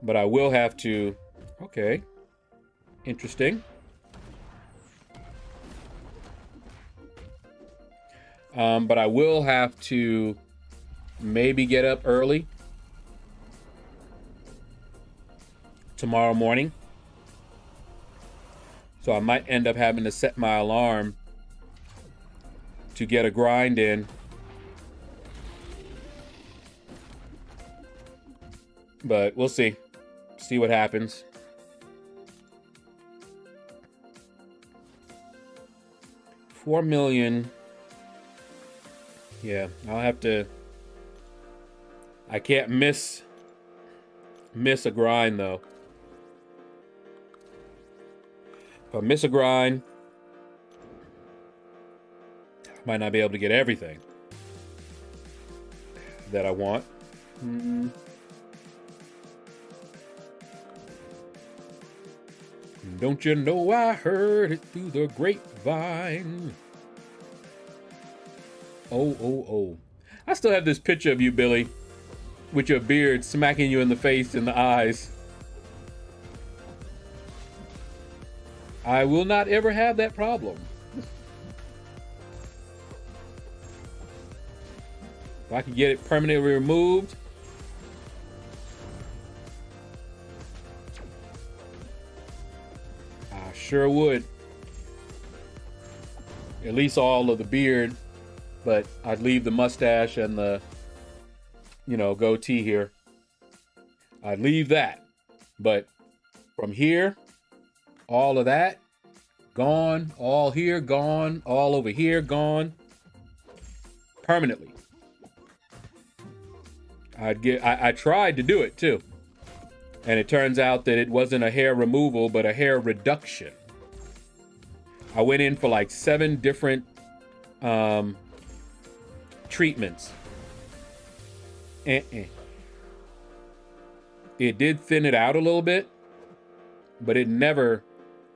But I will have to... Okay. Interesting. But I will have to maybe get up early tomorrow morning. So I might end up having to set my alarm to get a grind in. But we'll see. See what happens. $4 million. Yeah, I'll have to... I can't miss a grind though. If I miss a grind, I might not be able to get everything that I want. Don't you know I heard it through the grapevine? Oh. I still have this picture of you, Billy, with your beard smacking you in the face and the eyes. I will not ever have that problem. If I could get it permanently removed, I sure would. At least all of the beard, but I'd leave the mustache and the, goatee here. I'd leave that. But from here, all of that, gone. All here, gone. All over here, gone. Permanently. I tried to do it too. And it turns out that it wasn't a hair removal, but a hair reduction. I went in for like 7 different treatments. It did thin it out a little bit, but it never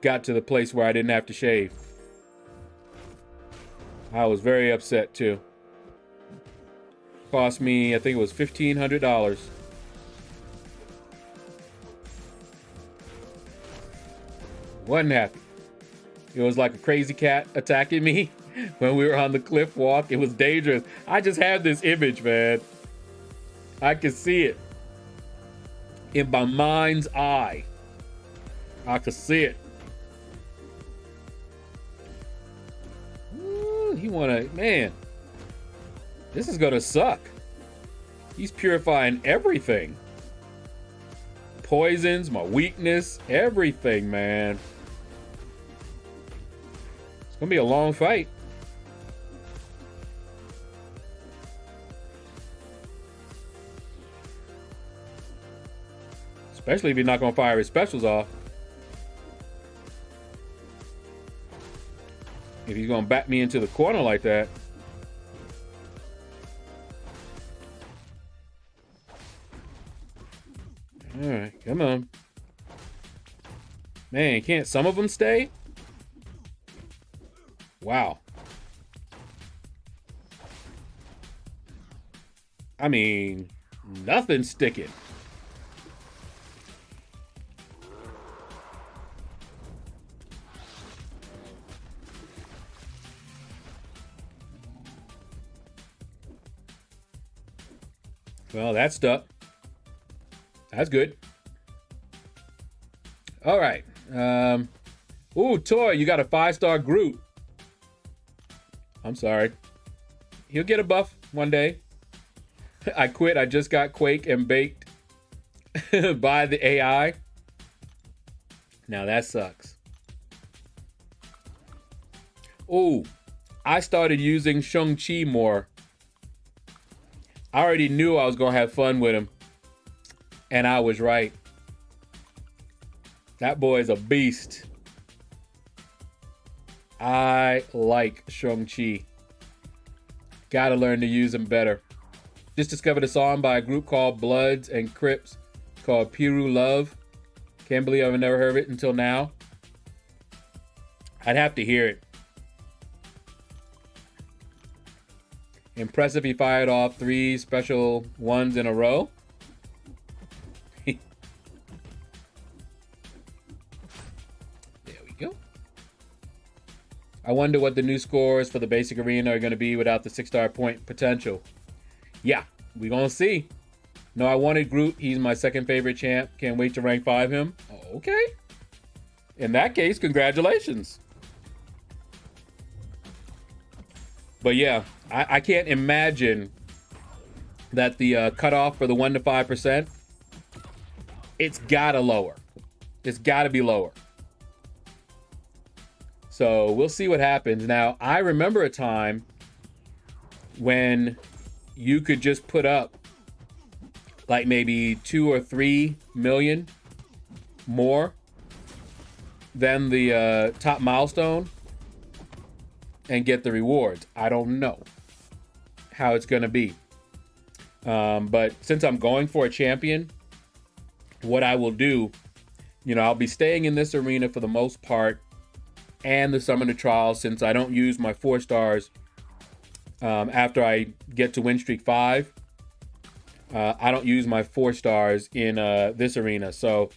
got to the place where I didn't have to shave. I was very upset too. Cost me, I think it was $1,500. Wasn't happy. It was like a crazy cat attacking me when we were on the cliff walk. It was dangerous. I just have this image, man. I can see it in my mind's eye. I can see it. Ooh, man, this is gonna suck. He's purifying everything. Poisons, my weakness, everything, man. It's gonna be a long fight. Especially if you're not gonna fire his specials off. If he's gonna back me into the corner like that. All right, come on. Man, can't some of them stay? Wow. I mean, nothing's sticking. Well, that stuck. That's good. All right. Ooh, Toy, you got a 5-star Groot. I'm sorry. He'll get a buff one day. I quit. I just got Quake and baked by the AI. Now that sucks. Ooh, I started using Shang-Chi more. I already knew I was going to have fun with him. And I was right. That boy is a beast. I like Shang-Chi. Gotta learn to use him better. Just discovered a song by a group called Bloods and Crips called Piru Love. Can't believe I've never heard it until now. I'd have to hear it. Impressive he fired off 3 special ones in a row. I wonder what the new scores for the basic arena are going to be without the 6-star point potential. Yeah, we gonna see. No, I wanted Groot. He's my second favorite champ. Can't wait to rank 5 him. Oh, okay. In that case, congratulations. But yeah, I can't imagine that the cutoff for the 1 to 5%, it's gotta lower. It's gotta be lower. So we'll see what happens. Now, I remember a time when you could just put up like maybe 2 or 3 million more then the top milestone and get the rewards. I don't know how it's going to be. But since I'm going for a champion, what I will do, I'll be staying in this arena for the most part and the Summoner Trials, since I don't use my 4 stars after I get to win streak 5. I don't use my 4 stars in this arena. So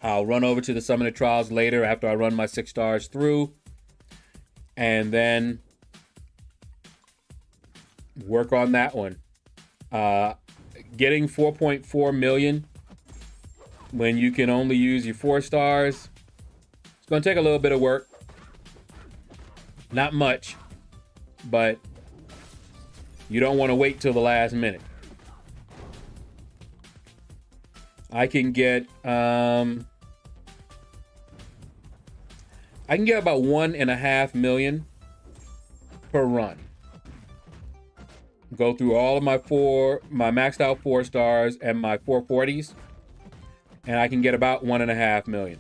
I'll run over to the Summoner Trials later after I run my 6 stars through, and then work on that one. Getting 4.4 million when you can only use your 4 stars, it's going to take a little bit of work. Not much, but you don't want to wait till the last minute. I can get about 1.5 million per run. Go through all of my maxed out 4 stars and my 440s, and I can get about 1.5 million.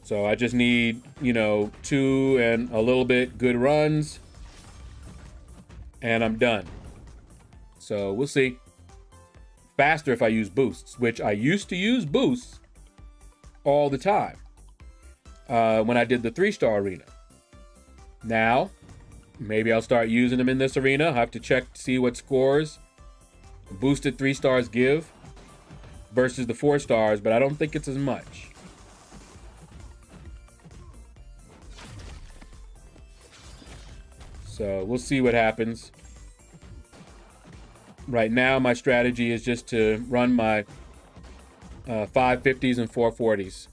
So I just need, 2 and a little bit good runs, and I'm done. So we'll see. Faster if I use boosts, which I used to use boosts all the time when I did the 3-star arena. Now, maybe I'll start using them in this arena. I have to check to see what scores boosted 3 stars give versus the 4 stars, but I don't think it's as much. So we'll see what happens. Right now, my strategy is just to run my 550s and 440s.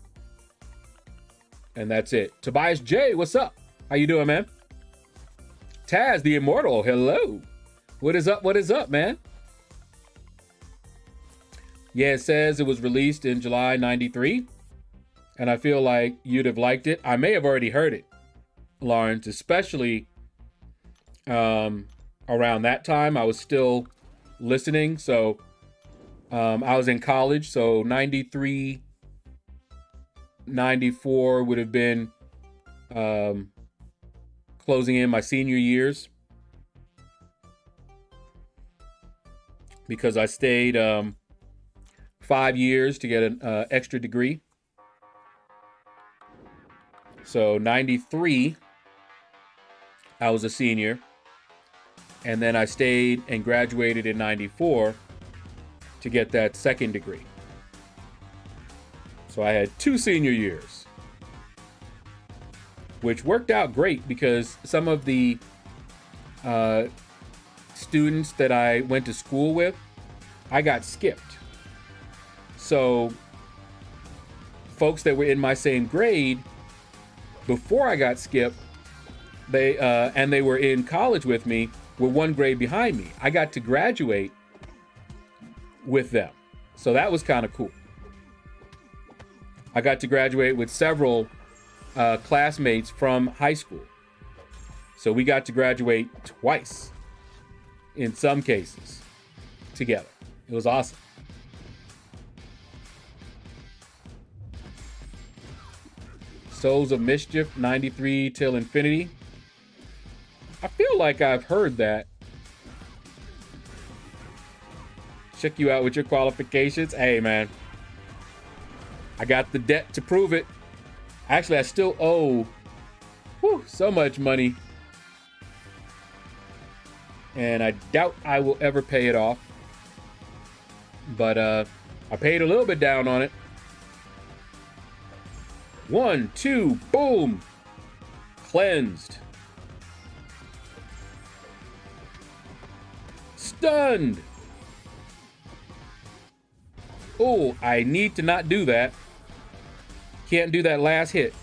And that's it. Tobias J, what's up? How you doing, man? Taz, the Immortal, hello. What is up? What is up, man? Yeah, it says it was released in July 93. And I feel like you'd have liked it. I may have already heard it, Lawrence, especially around that time. I was still listening. So I was in college. So 93, 94 would have been closing in my senior years, because I stayed 5 years to get an extra degree. So 93, I was a senior, and then I stayed and graduated in 94 to get that second degree. So I had 2 senior years, which worked out great because some of the students that I went to school with, I got skipped. So folks that were in my same grade before I got skipped, they were in college with me, were 1 grade behind me. I got to graduate with them. So that was kind of cool. I got to graduate with several classmates from high school. So we got to graduate twice, in some cases, together. It was awesome. Souls of Mischief, 93 till infinity. I feel like I've heard that. Check you out with your qualifications. Hey, man. I got the debt to prove it. Actually, I still owe so much money. And I doubt I will ever pay it off. But I paid a little bit down on it. 1, 2, boom. Cleansed. Stunned. Oh, I need to not do that. Can't do that last hit.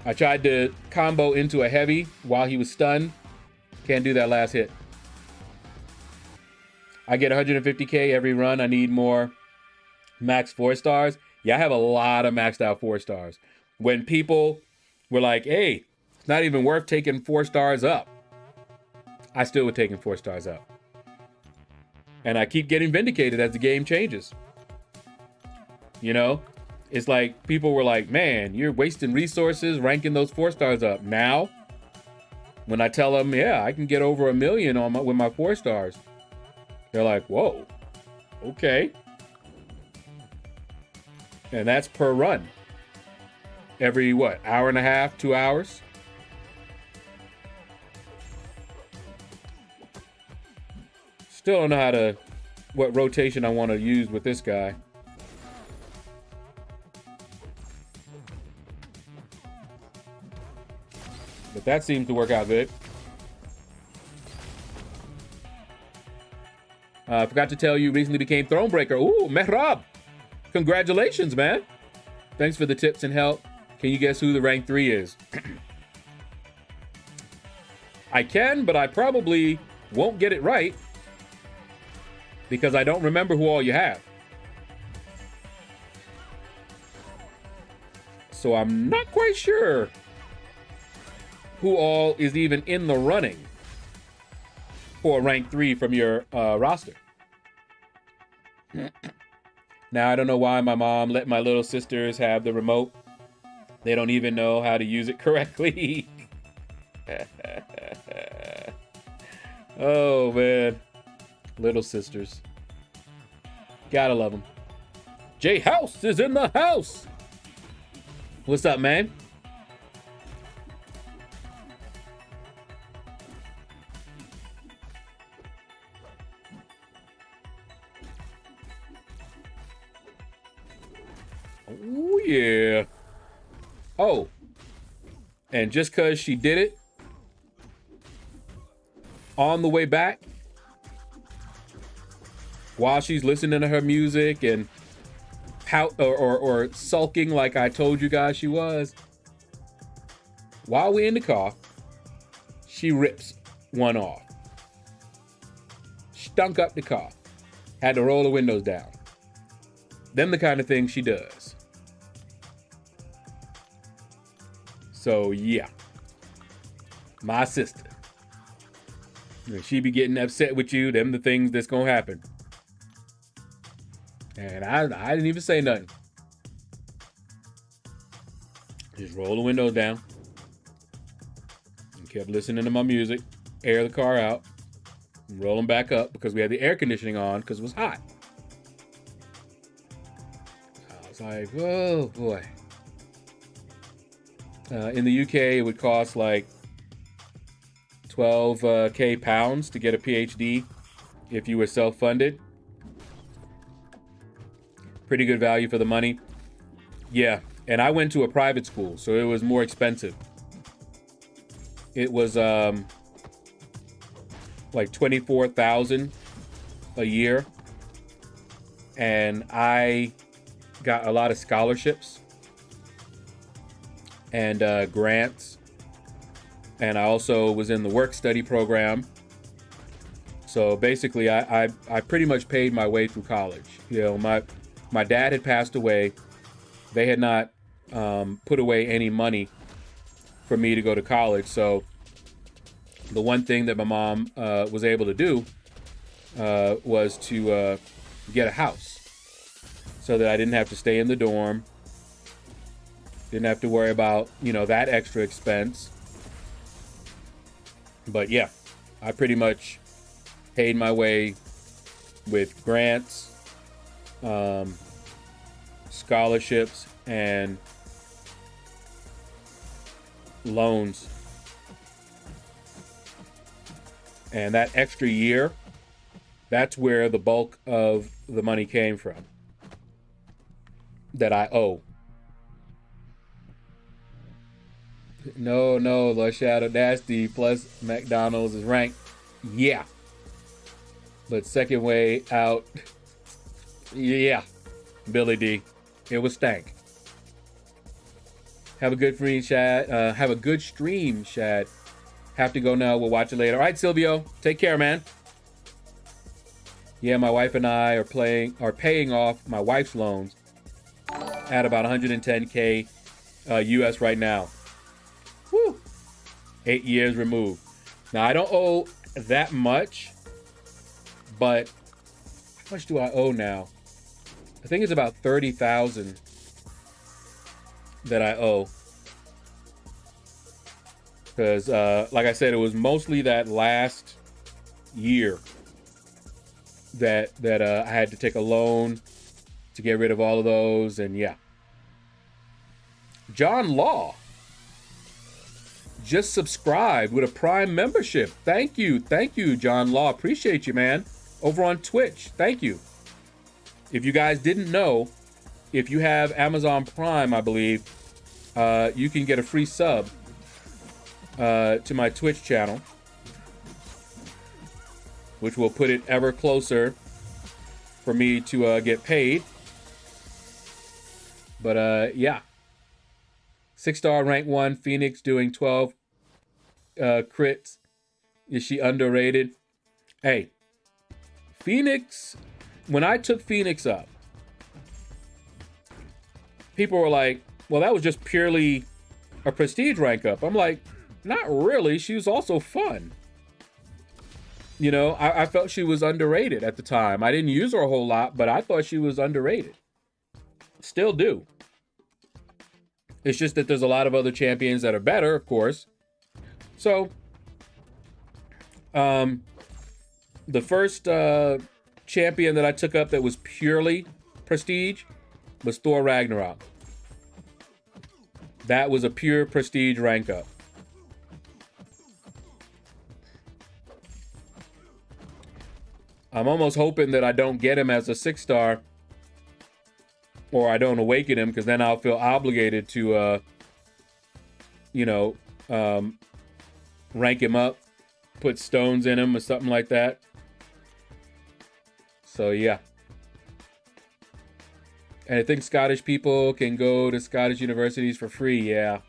I tried to combo into a heavy while he was stunned. Can't do that last hit. I get 150k every run. I need more max 4 stars. Yeah, I have a lot of maxed out 4 stars. When people were like, hey, it's not even worth taking 4 stars up, I still would taking 4 stars up. And I keep getting vindicated as the game changes. You know, it's like people were like, man, you're wasting resources ranking those 4 stars up. Now, when I tell them, yeah, I can get over 1 million with my 4 stars, they're like, whoa, okay. And that's per run. Every, what, hour and a half, 2 hours? Still don't know what rotation I want to use with this guy. But that seems to work out good. I forgot to tell you, recently became Thronebreaker. Ooh, Mehrab. Congratulations, man. Thanks for the tips and help. Can you guess who the rank 3 is? I can, but I probably won't get it right because I don't remember who all you have. So I'm not quite sure who all is even in the running for rank 3 from your roster. Now, I don't know why my mom let my little sisters have the remote. They don't even know how to use it correctly. Oh, man. Little sisters. Gotta love them. J House is in the house. What's up, man? Oh, yeah. Oh. And just because she did it, on the way back, while she's listening to her music and pout or sulking like I told you guys she was, while we're in the car, she rips one off. Stunk up the car. Had to roll the windows down. Them the kind of things she does. So, yeah. My sister. When she be getting upset with you, them the things that's gonna happen. And I didn't even say nothing. Just roll the windows down. And kept listening to my music. Air the car out. And roll them back up because we had the air conditioning on because it was hot. I was like, whoa, boy. In the UK, it would cost like 12K pounds to get a PhD if you were self-funded. Pretty good value for the money. Yeah, and I went to a private school, so it was more expensive. It was like 24,000 a year, and I got a lot of scholarships and grants, and I also was in the work-study program. So basically, I pretty much paid my way through college. You know, my dad had passed away. They had not put away any money for me to go to college. So the one thing that my mom was able to do was to get a house so that I didn't have to stay in the dorm. Didn't have to worry about, you know, that extra expense. But yeah, I pretty much paid my way with grants, scholarships, and loans. And that extra year, that's where the bulk of the money came from that I owe. No, LordShaedow, nasty plus McDonald's is ranked. Yeah. But second way out, yeah. Billy D. It was stank. Have a good stream, Shad. Have a good stream, Shad. Have to go now. We'll watch it later. All right, Silvio. Take care, man. Yeah, my wife and I are paying off my wife's loans at about 110K US right now. Woo. 8 years removed. Now, I don't owe that much, but How much do I owe now? I think it's about 30,000 that I owe. Because, like I said, it was mostly that last year that I had to take a loan to get rid of all of those, and yeah. John Law just subscribed with a Prime membership. Thank you, John Law. Appreciate you, man. Over on Twitch, thank you. If you guys didn't know, if you have Amazon Prime, I believe, you can get a free sub to my Twitch channel, which will put it ever closer for me to get paid. But yeah. 6-star rank 1, Phoenix doing 12 crits. Is she underrated? Hey, Phoenix, when I took Phoenix up, people were like, well, that was just purely a prestige rank up. I'm like, not really. She was also fun. You know, I felt she was underrated at the time. I didn't use her a whole lot, but I thought she was underrated. Still do. It's just that there's a lot of other champions that are better, of course. So, the first champion that I took up that was purely prestige was Thor Ragnarok. That was a pure prestige rank up. I'm almost hoping that I don't get him as a 6-star, or I don't awaken him, because then I'll feel obligated to, you know, rank him up, put stones in him or something like that. So yeah. And I think Scottish people can go to Scottish universities for free. Yeah.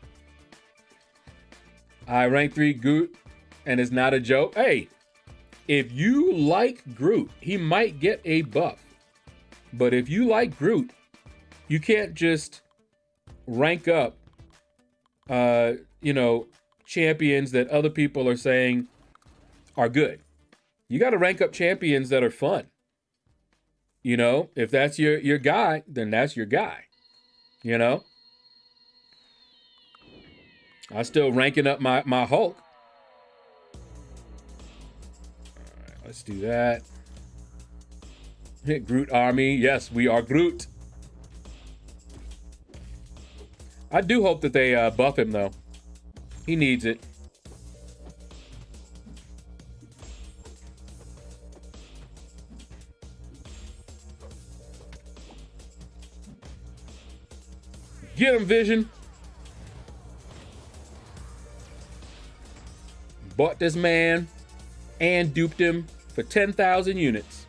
I rank 3 Groot, and it's not a joke. Hey, if you like Groot, he might get a buff. But if you like Groot, you can't just rank up, you know, champions that other people are saying are good. You got to rank up champions that are fun. You know, if that's your guy, then that's your guy. You know? I'm still ranking up my Hulk. All right, let's do that. Hit Groot army. Yes, we are Groot. I do hope that they buff him, though. He needs it. Get him, Vision. Bought this man and duped him for 10,000 units.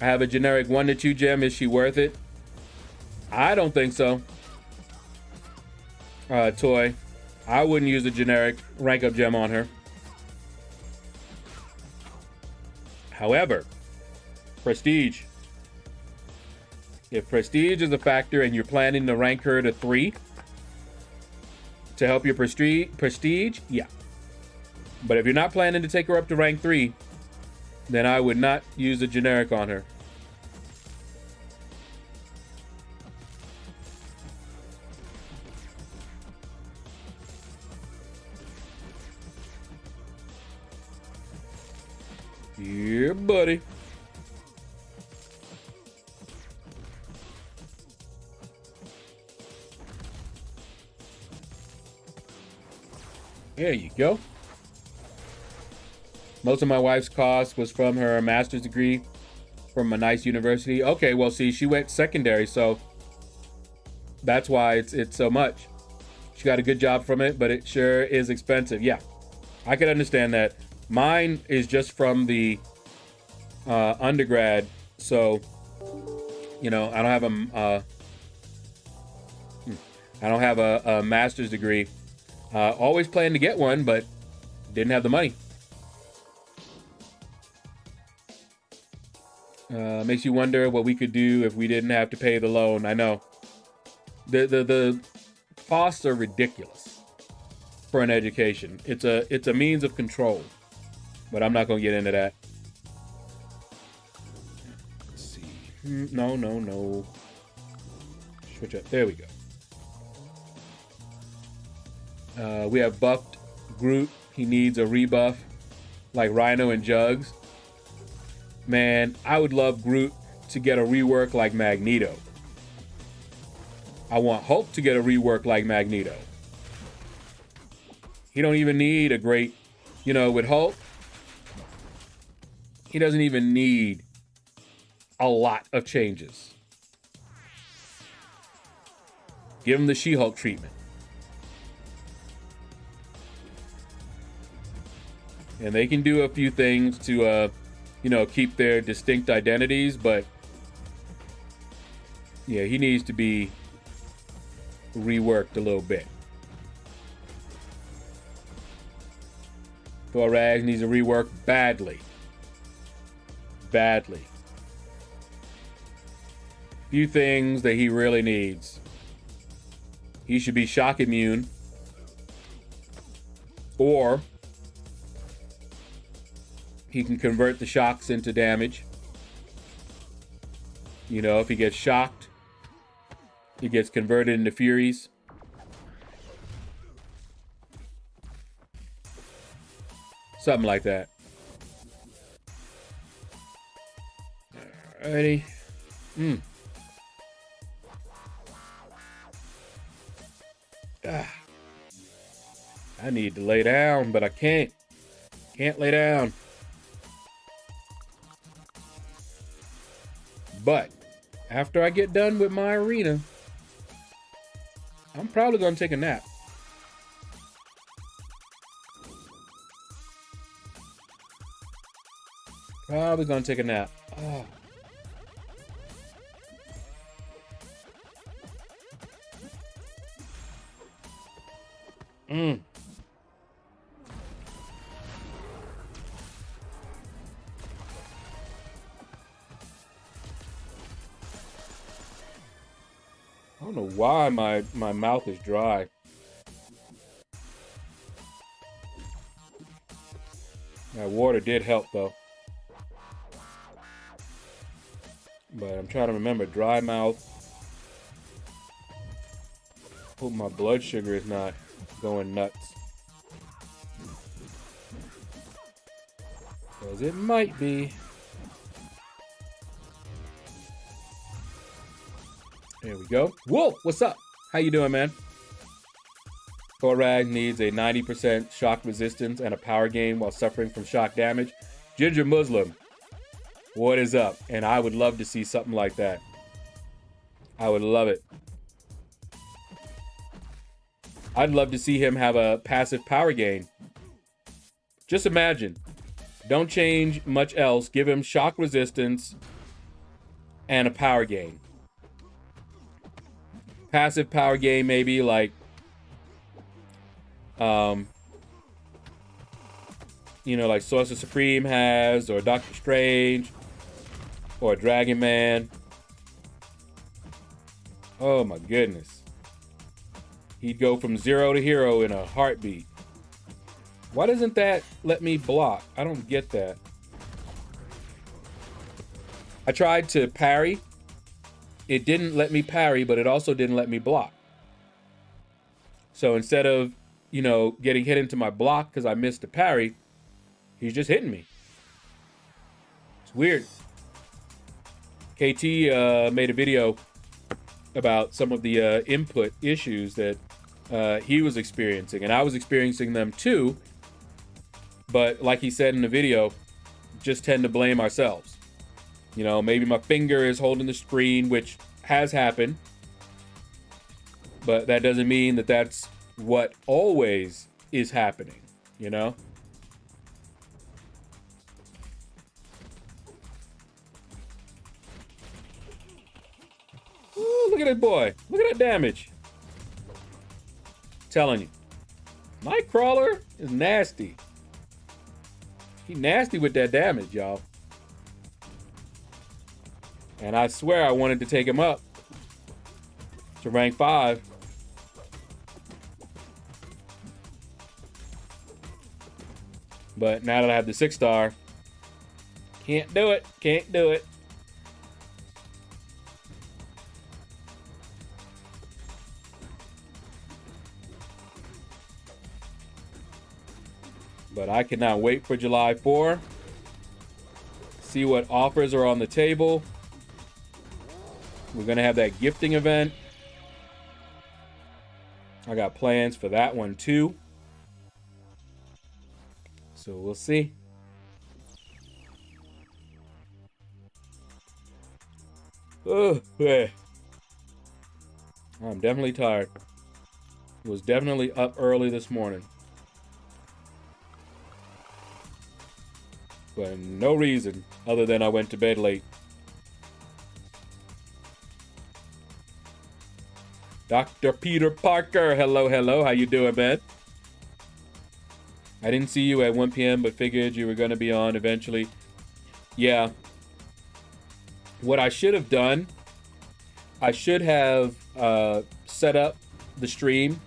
I have a generic 1 to 2 gem. Is she worth it? I don't think so. Toy. I wouldn't use a generic rank up gem on her. However, prestige. If prestige is a factor and you're planning to rank her to 3 to help your prestige, yeah. But if you're not planning to take her up to rank 3, then I would not use a generic on her. Yeah, buddy. There you go. Most of my wife's cost was from her master's degree from a nice university. Okay, well, see, she went secondary, so that's why it's so much. She got a good job from it, but it sure is expensive. Yeah, I could understand that. Mine is just from the undergrad, so you know, I don't have a master's degree. Always planned to get one, but didn't have the money. Makes you wonder what we could do if we didn't have to pay the loan. I know. The costs are ridiculous for an education. It's a means of control. But I'm not going to get into that. Let's see. No. Switch up. There we go. We have buffed Groot. He needs a rebuff like Rhino and Jugs. Man, I would love Groot to get a rework like Magneto. I want Hulk to get a rework like Magneto. He don't even need a great, with Hulk, he doesn't even need a lot of changes. Give him the She-Hulk treatment. And they can do a few things to, keep their distinct identities, but yeah, he needs to be reworked a little bit. Thorax needs a rework badly. Few things that he really needs. He should be shock immune. Or he can convert the shocks into damage. If he gets shocked, he gets converted into Furies. Something like that. Alrighty. I need to lay down, but I can't. Can't lay down. But after I get done with my arena, I'm probably going to take a nap. Probably going to take a nap. Oh. I don't know why my mouth is dry. That water did help though. But I'm trying to remember, dry mouth. Hope my blood sugar is not going nuts. Because it might be. There we go. Whoa, what's up? How you doing, man? Thorag needs a 90% shock resistance and a power gain while suffering from shock damage. Ginger Muslim, what is up? And I would love to see something like that. I would love it. I'd love to see him have a passive power gain. Just imagine. Don't change much else. Give him shock resistance and a power gain. Passive power gain maybe like like Sorcerer Supreme has, or Doctor Strange, or Dragon Man. Oh my goodness. He'd go from 0 to hero in a heartbeat. Why doesn't that let me block? I don't get that. I tried to parry. It didn't let me parry, but it also didn't let me block. So instead of, getting hit into my block because I missed the parry, he's just hitting me. It's weird. KT made a video about some of the input issues that he was experiencing, and I was experiencing them too. But like he said in the video, just tend to blame ourselves. Maybe my finger is holding the screen, which has happened. But that doesn't mean that that's what always is happening, Ooh, look at that boy. Look at that damage. I'm telling you. Nightcrawler is nasty. He nasty with that damage, y'all. And I swear I wanted to take him up to rank 5. But now that I have the 6-star, can't do it. Can't do it. But I cannot wait for July 4. See what offers are on the table. We're going to have that gifting event. I got plans for that one too. So we'll see. Oh, yeah. I'm definitely tired. Was definitely up early this morning. For no reason other than I went to bed late. Dr. Peter Parker, hello, hello. How you doing, man? I didn't see you at 1 p.m., but figured you were going to be on eventually. Yeah. What I should have done, I should have set up the stream,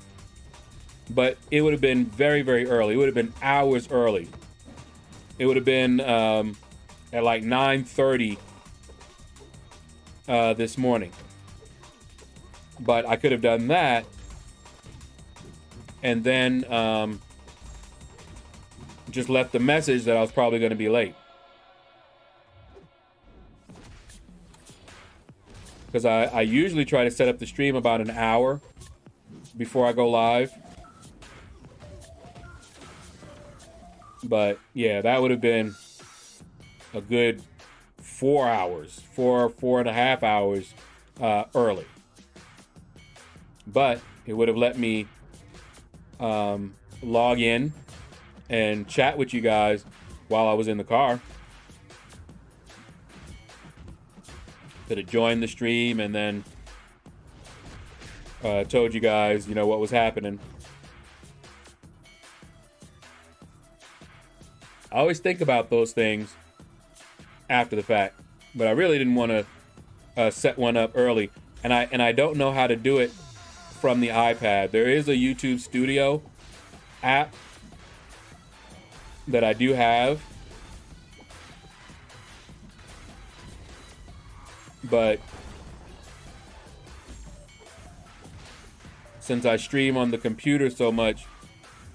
but it would have been very, very early. It would have been hours early. It would have been at like 9:30 this morning. But I could have done that and then just left the message that I was probably going to be late. Because I usually try to set up the stream about an hour before I go live. But yeah, that would have been a good 4 hours, 4.5 hours early. But it would have let me log in and chat with you guys while I was in the car. Could have joined the stream and then told you guys, you know, what was happening. I always think about those things after the fact, but I really didn't want to set one up early, and I don't know how to do it from the iPad. There is a YouTube Studio app that I do have, but since I stream on the computer so much,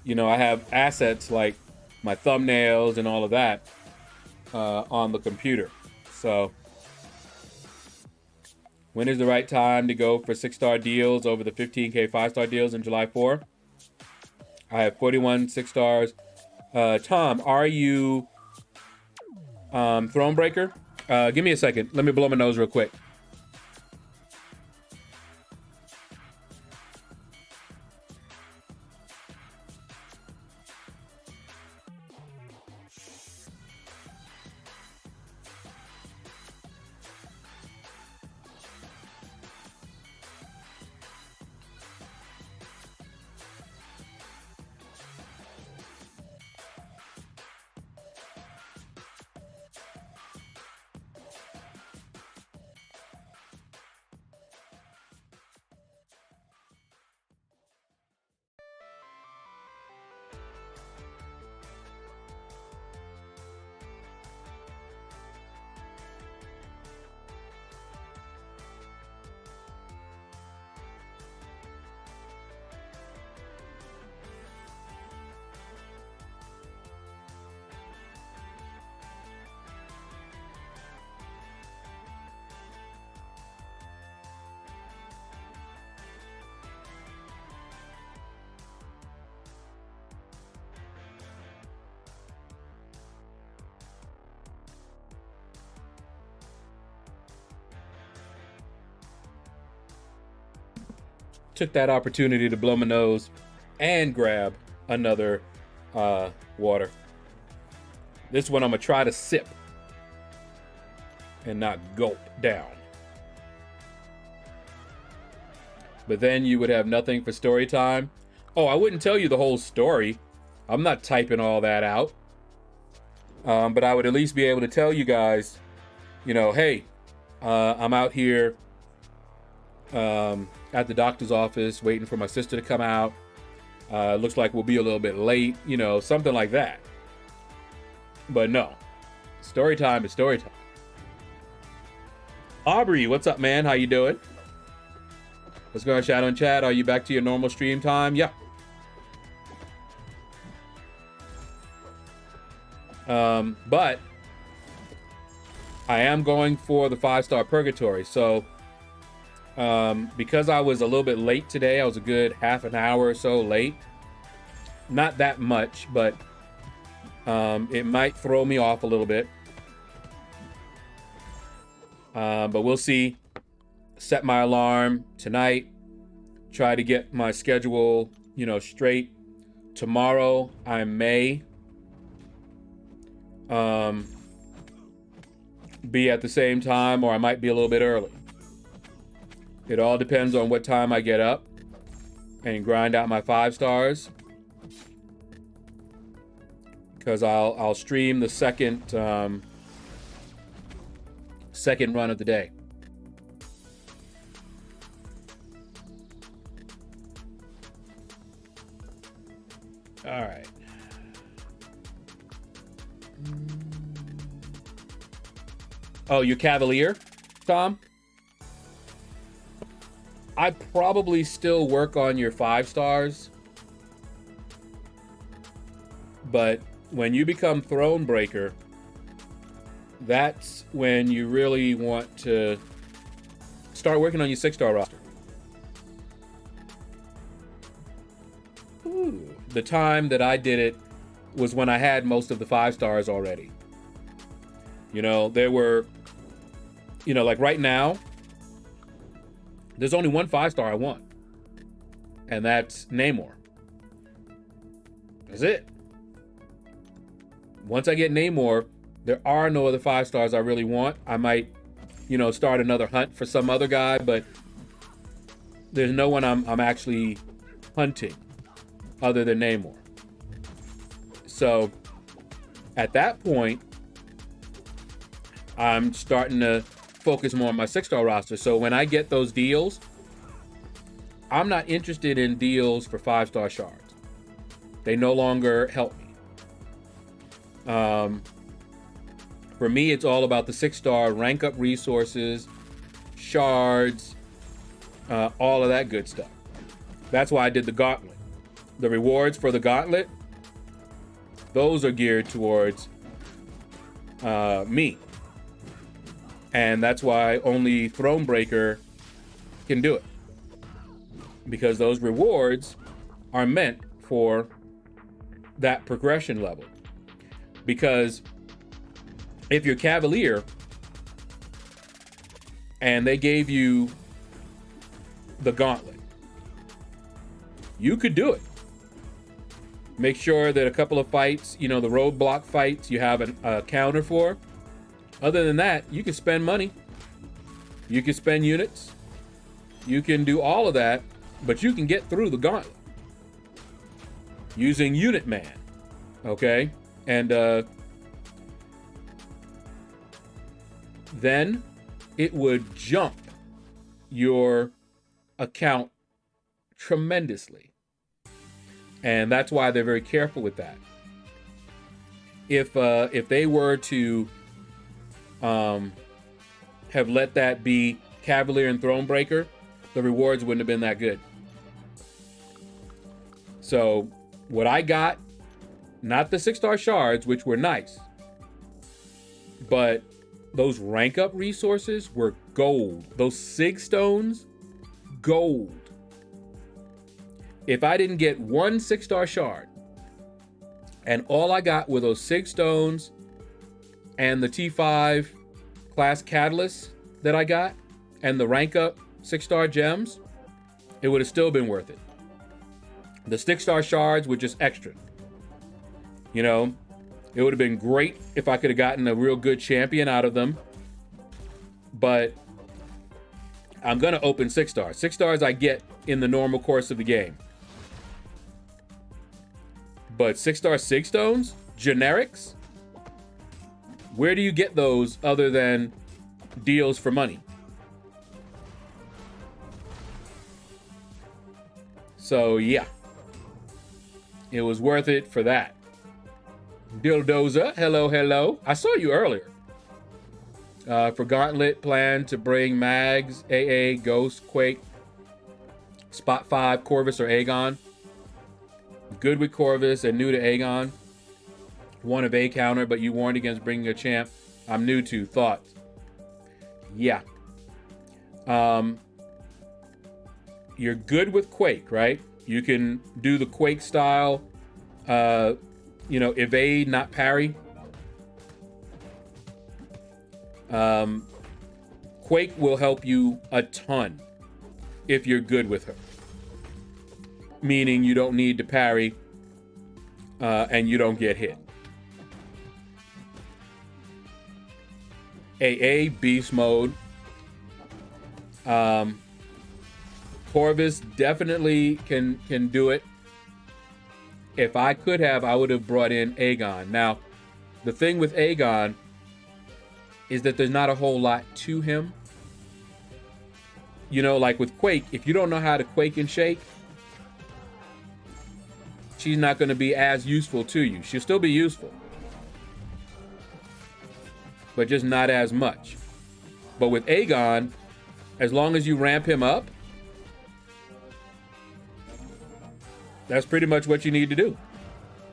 you know, I have assets like my thumbnails and all of that on the computer. So when is the right time to go for 6-star deals over the 15K 5-star deals in July 4? I have 41 6-stars. Tom, are you Thronebreaker? Give me a second. Let me blow my nose real quick. Took that opportunity to blow my nose and grab another water. This one I'm gonna try to sip and not gulp down. But then you would have nothing for story time. Oh, I wouldn't tell you the whole story. I'm not typing all that out. But I would at least be able to tell you guys, you know, hey, I'm out here at the doctor's office waiting for my sister to come out. Looks like we'll be a little bit late, you know, something like that. But no, story time is story time. Aubrey, what's up, man? How you doing? What's going on, Shadow and Chat? Are you back to your normal stream time? Yeah. But I am going for the 5-star Purgatory. So because I was a little bit late today, I was a good half an hour or so late. Not that much, but it might throw me off a little bit. But we'll see. Set my alarm tonight. Try to get my schedule, straight. Tomorrow I may be at the same time, or I might be a little bit early. It all depends on what time I get up and grind out my 5 stars. Because I'll stream the second run of the day. All right. Oh, you Cavalier, Tom? I'd probably still work on your 5 stars. But when you become Throne Breaker, that's when you really want to start working on your 6-star roster. Ooh. The time that I did it was when I had most of the 5 stars already. There were, like right now, there's only one 5-star I want. And that's Namor. That's it. Once I get Namor, there are no other 5 stars I really want. I might, start another hunt for some other guy, but there's no one I'm actually hunting other than Namor. So at that point, I'm starting to focus more on my 6-star roster. So when I get those deals, I'm not interested in deals for 5-star shards. They no longer help me. For me, it's all about the 6-star rank up resources, shards, all of that good stuff. That's why I did the gauntlet. The rewards for the gauntlet, those are geared towards me. And that's why only Thronebreaker can do it. Because those rewards are meant for that progression level. Because if you're Cavalier and they gave you the gauntlet, you could do it. Make sure that a couple of fights, the roadblock fights, you have a counter for. Other than that, you can spend money. You can spend units. You can do all of that, but you can get through the gauntlet using Unit Man. Okay? And then it would jump your account tremendously. And that's why they're very careful with that. If they were to have let that be Cavalier and Thronebreaker, the rewards wouldn't have been that good. So what I got, not the 6-star shards, which were nice, but those rank up resources were gold. Those Sig stones, gold. If I didn't get one 6-star shard and all I got were those Sig stones and the T5 class catalysts that I got and the rank up 6-star gems, it would have still been worth it. The 6-star shards were just extra. It would have been great if I could have gotten a real good champion out of them. But I'm going to open 6 stars. 6 stars I get in the normal course of the game. But 6-star Sig stones, generics, where do you get those other than deals for money? So yeah, it was worth it for that. Dildoza, hello, hello. I saw you earlier. For Gauntlet, plan to bring Mags, AA, Ghost, Quake, Spot 5, Corvus, or Aegon. Good with Corvus and new to Aegon. One of A counter, but you warned against bringing a champ I'm new to. Thoughts? Yeah. You're good with Quake, right? You can do the Quake style, evade, not parry. Quake will help you a ton if you're good with her. Meaning you don't need to parry and you don't get hit. AA, beast mode. Corvus definitely can do it. If I could have, I would have brought in Aegon. Now, the thing with Aegon is that there's not a whole lot to him. You know, like with Quake, if you don't know how to Quake and Shake, she's not going to be as useful to you. She'll still be useful, but just not as much. But with Aegon, as long as you ramp him up, that's pretty much what you need to do.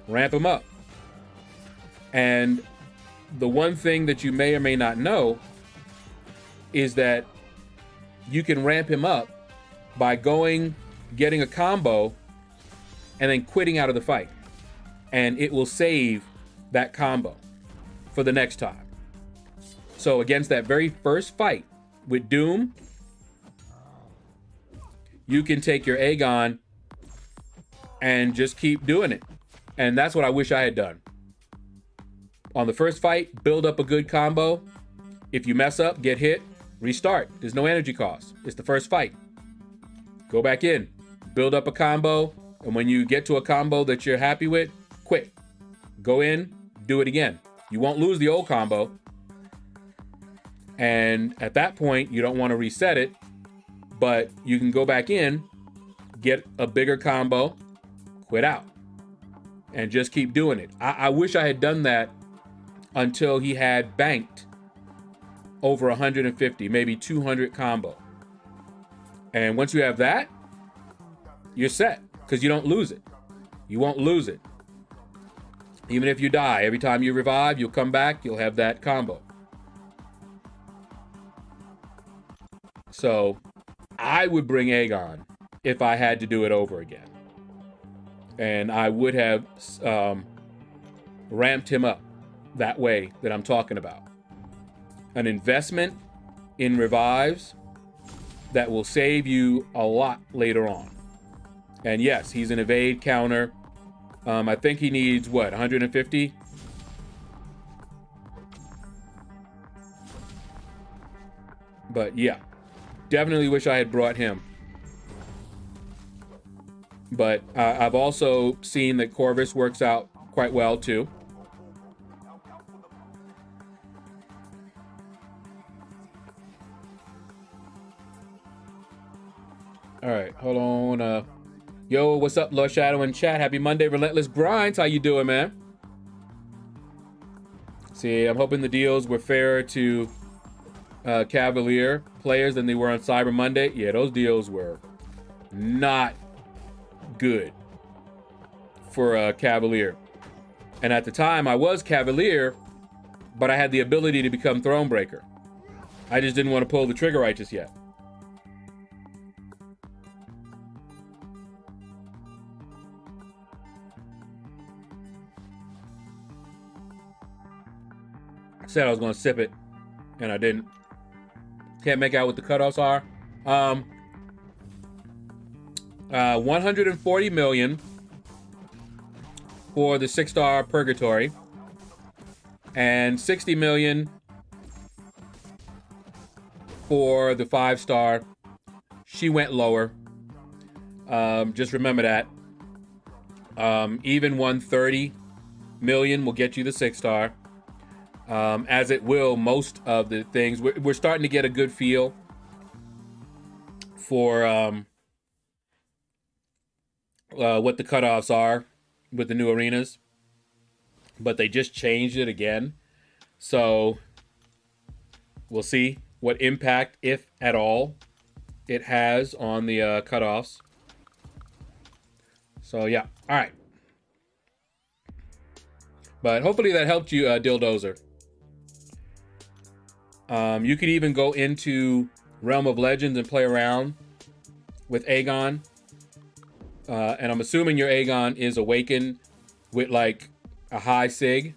Ramp him up. And the one thing that you may or may not know is that you can ramp him up by getting a combo, and then quitting out of the fight. And it will save that combo for the next time. So against that very first fight with Doom, you can take your Aegon and just keep doing it. And that's what I wish I had done. On the first fight, build up a good combo. If you mess up, get hit, restart. There's no energy cost. It's the first fight. Go back in, build up a combo, and when you get to a combo that you're happy with, quit. Go in, do it again. You won't lose the old combo. And at that point, you don't want to reset it, but you can go back in, get a bigger combo, quit out, and just keep doing it. I wish I had done that until he had banked over 150, maybe 200 combo. And once you have that, you're set, because you don't lose it. You won't lose it. Even if you die, every time you revive, you'll come back, you'll have that combo. So I would bring Aegon if I had to do it over again. And I would have ramped him up that way that I'm talking about. An investment in revives that will save you a lot later on. And yes, he's an evade counter. I think he needs, 150? But yeah, definitely wish I had brought him. But I've also seen that Corvus works out quite well too. All right, hold on. Yo, what's up, LordShaedow in chat? Happy Monday, Relentless Grinds. How you doing, man? See, I'm hoping the deals were fairer to Cavalier players than they were on Cyber Monday. Yeah, those deals were not good for Cavalier. And at the time, I was Cavalier, but I had the ability to become Thronebreaker. I just didn't want to pull the trigger right just yet. I said I was going to sip it, and I didn't. Can't make out what the cutoffs are. 140 million for the 6-star Purgatory, and 60 million for the 5-star. She went lower. Just remember that. Even 130 million will get you the 6-star. As it will most of the things. We're starting to get a good feel for what the cutoffs are with the new arenas. but they just changed it again. So we'll see what impact, if at all, it has on the cutoffs. So yeah, all right. But hopefully that helped you, Dildozer. You could even go into Realm of Legends and play around with Aegon. And I'm assuming your Aegon is awakened with like a high sig.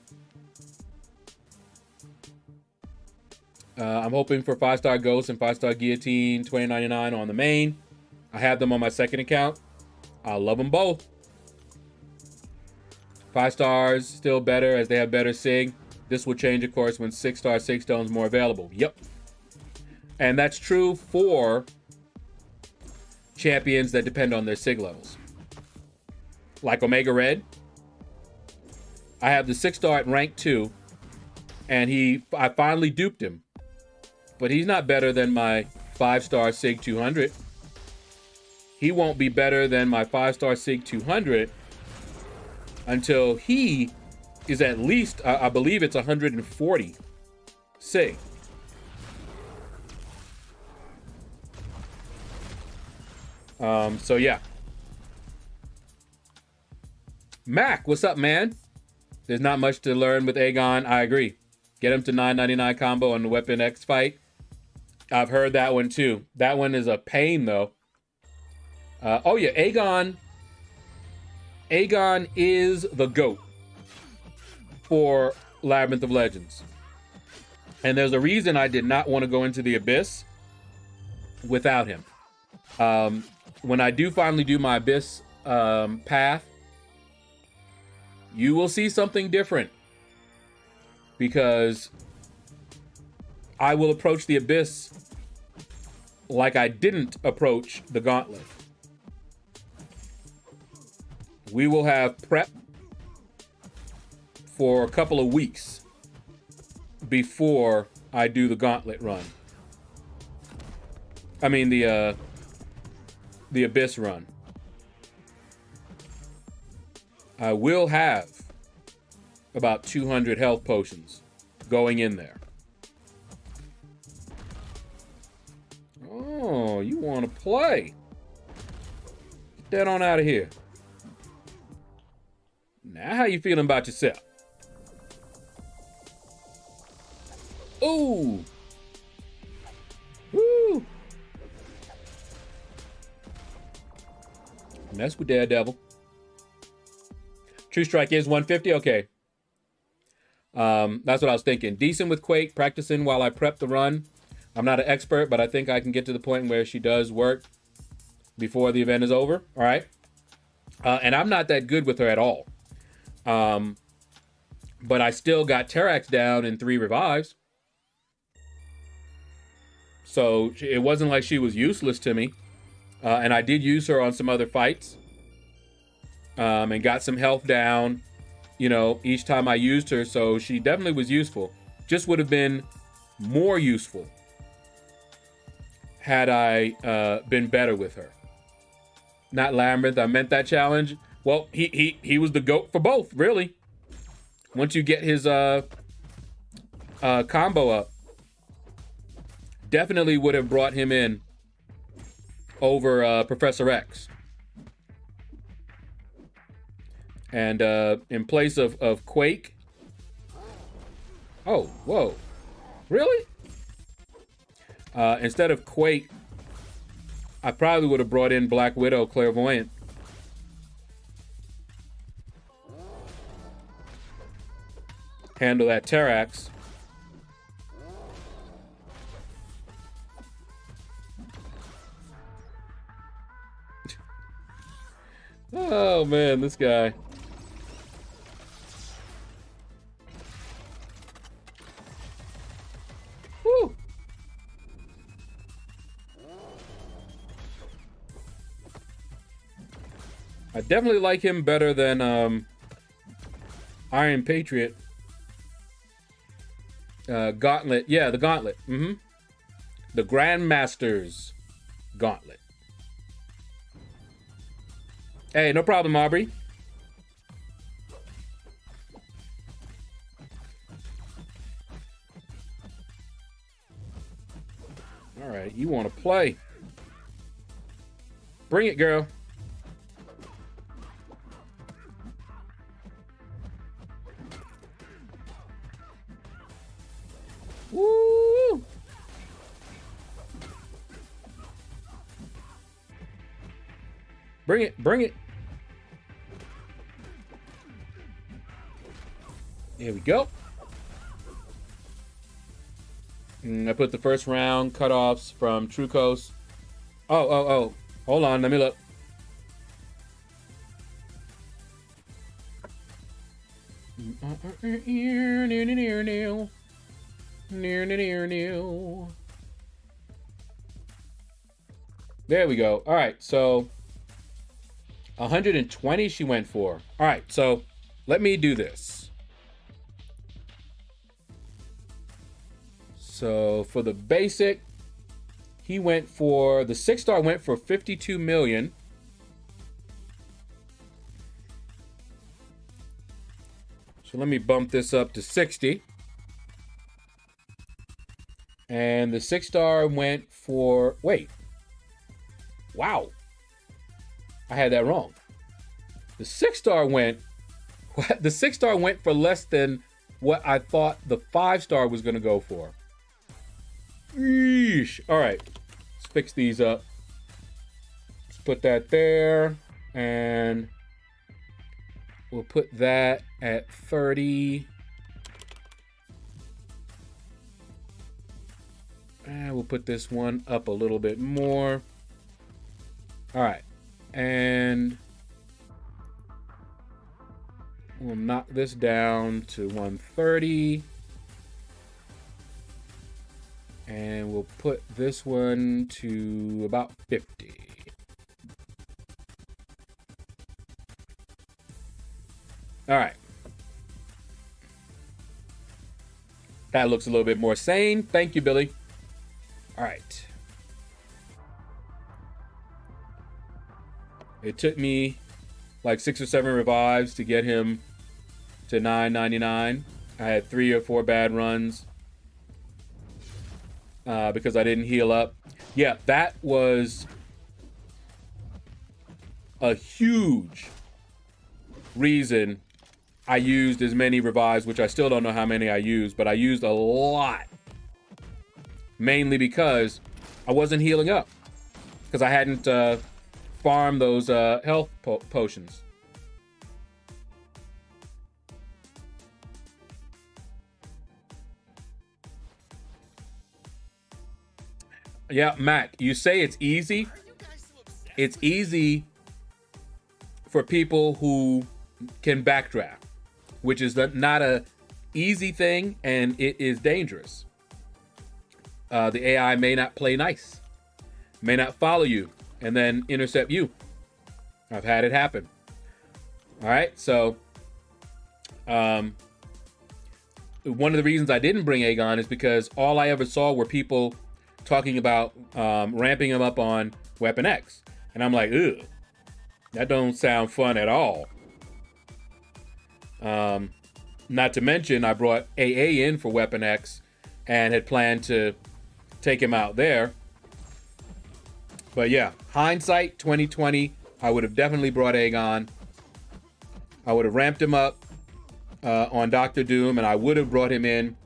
I'm hoping for 5-star Ghost and 5-star Guillotine, $20.99 on the main. I have them on my second account. I love them both. 5 stars, still better as they have better sig. This will change, of course, when 6-star sig stones more available. Yep. And that's true for champions that depend on their sig levels. Like Omega Red. I have the 6-star at rank 2. And I finally duped him. But he's not better than my 5-star sig 200. He won't be better than my 5-star sig 200 until he is at least, I believe it's 140 sig. So yeah. Mac, what's up, man? There's not much to learn with Aegon. I agree. Get him to $9.99 combo on the Weapon X fight. I've heard that one too. That one is a pain though. Oh yeah, Aegon is the GOAT for Labyrinth of Legends. And there's a reason I did not want to go into the Abyss without him. When I do finally do my Abyss path, you will see something different. Because I will approach the Abyss like I didn't approach the Gauntlet. We will have prep for a couple of weeks before I do the Gauntlet run. I mean the Abyss run. I will have about 200 health potions going in there. Oh, you want to play? Get that on out of here. Now, how you feeling about yourself? Ooh. Woo. Mess with Daredevil. True Strike is 150? Okay. That's what I was thinking. Decent with Quake, practicing while I prep the run. I'm not an expert, but I think I can get to the point where she does work before the event is over. All right. And I'm not that good with her at all. But I still got Terrax down in 3 revives. So it wasn't like she was useless to me. And I did use her on some other fights. And got some health down, you know, each time I used her. So she definitely was useful. Just would have been more useful had I been better with her. Not Labyrinth, I meant that challenge. Well, he was the GOAT for both, really. Once you get his combo up. Definitely would have brought him in over Professor X. And in place of Quake. Oh, whoa. Really? Instead of Quake, I probably would have brought in Black Widow Clairvoyant. Handle that Terrax. Oh man, this guy. Woo. I definitely like him better than Iron Patriot. Gauntlet. Yeah, the Gauntlet. The Grandmaster's Gauntlet. Hey, no problem, Aubrey. All right, you want to play. Bring it, girl. Woo! Bring it, bring it. Here we go. I put the first round cutoffs from True Coast. Oh. Hold on, let me look. There we go. All right, so 120 she went for. All right, so let me do this. So for the basic, he went for, the 6-star went for 52 million. So let me bump this up to 60. And the 6-star went for, wait. Wow. I had that wrong. The 6-star went, the 6-star went for less than what I thought the 5-star was going to go for. Eesh. All right, let's fix these up. Let's put that there, and we'll put that at 30. And we'll put this one up a little bit more. All right, and we'll knock this down to 130. And we'll put this one to about 50. All right. That looks a little bit more sane. Thank you, Billy. All right. It took me like 6 or 7 revives to get him to 999. I had 3 or 4 bad runs. Because I didn't heal up. Yeah, that was a huge reason I used as many revives, which I still don't know how many I used, but I used a lot. Mainly because I wasn't healing up. Because I hadn't farmed those health potions. Yeah, Mac, you say it's easy. It's easy for people who can backdraft, which is not a easy thing, and it is dangerous. The AI may not play nice, may not follow you, and then intercept you. I've had it happen. All right, so one of the reasons I didn't bring Aegon is because all I ever saw were people talking about ramping him up on Weapon X. And I'm like, ugh, that don't sound fun at all. Not to mention, I brought AA in for Weapon X and had planned to take him out there. But yeah, hindsight 2020, I would have definitely brought Aegon. I would have ramped him up on Dr. Doom, and I would have brought him in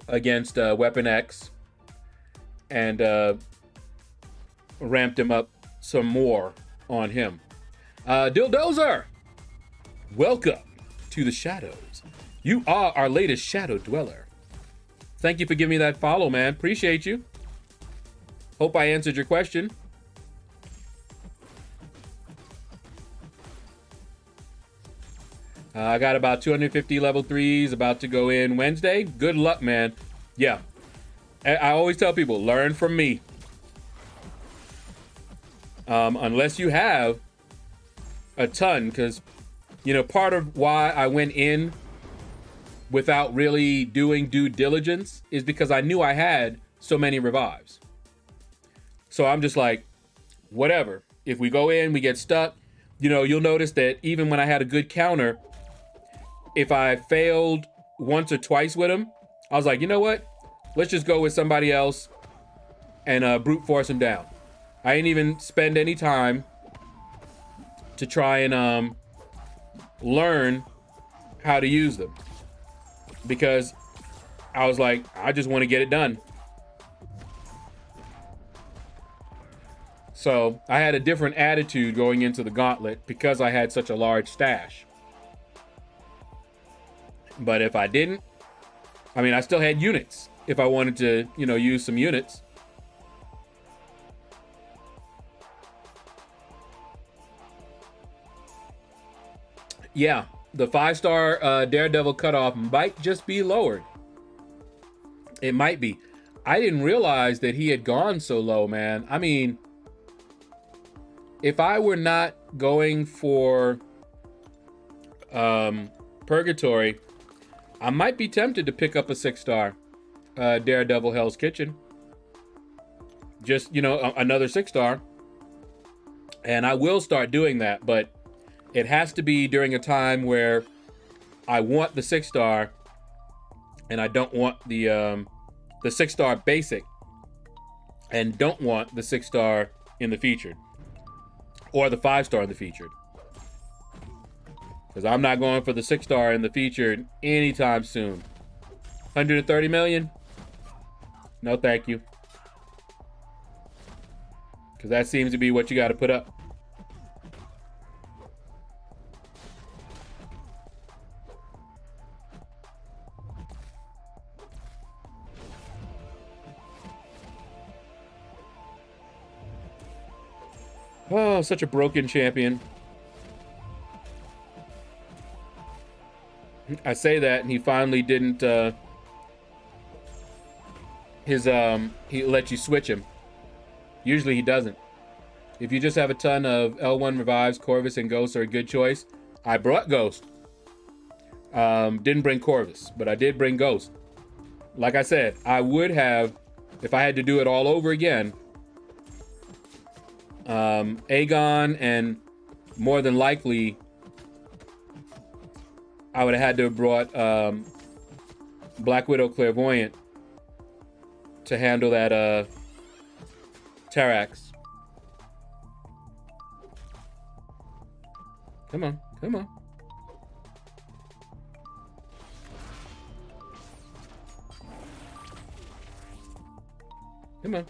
against Weapon X and ramped him up some more on him. Dildozer, welcome to the Shadows. You are our latest Shadow Dweller. Thank you for giving me that follow, man. Appreciate you. Hope I answered your question. I got about 250 level 3s about to go in Wednesday. Good luck, man. Yeah. I always tell people, learn from me. Unless you have a ton, because, you know, part of why I went in without really doing due diligence is because I knew I had so many revives. So I'm just like, whatever. If we go in, we get stuck. You know, you'll notice that even when I had a good counter, if I failed once or twice with him, I was like, you know what? let's just go with somebody else and brute force him down. I ain't even spend any time to try and learn how to use them, because I was like, I just want to get it done. So I had a different attitude going into the gauntlet because I had such a large stash. But if I didn't, I mean, I still had units if I wanted to, you know, use some units. Yeah, the 5-star Daredevil cutoff might just be lowered. It might be. I didn't realize that he had gone so low, man. I mean, if I were not going for Purgatory, I might be tempted to pick up a 6-star Daredevil Hell's Kitchen. Just, you know, another 6-star. And I will start doing that, but it has to be during a time where I want the 6-star and I don't want the 6-star basic and don't want the 6-star in the featured. Or the 5-star in the featured. Because I'm not going for the 6-star in the featured anytime soon. 130 million? No, thank you. Because that seems to be what you got to put up. Oh, such a broken champion. I say that, and he finally didn't. He let you switch him. Usually he doesn't. If you just have a ton of L1 revives, Corvus and Ghost are a good choice. I brought Ghost. Didn't bring Corvus, but I did bring Ghost. Like I said, I would have, if I had to do it all over again, Aegon, and more than likely I would have had to have brought Black Widow Clairvoyant to handle that Tarax. Come on, come on. Come on.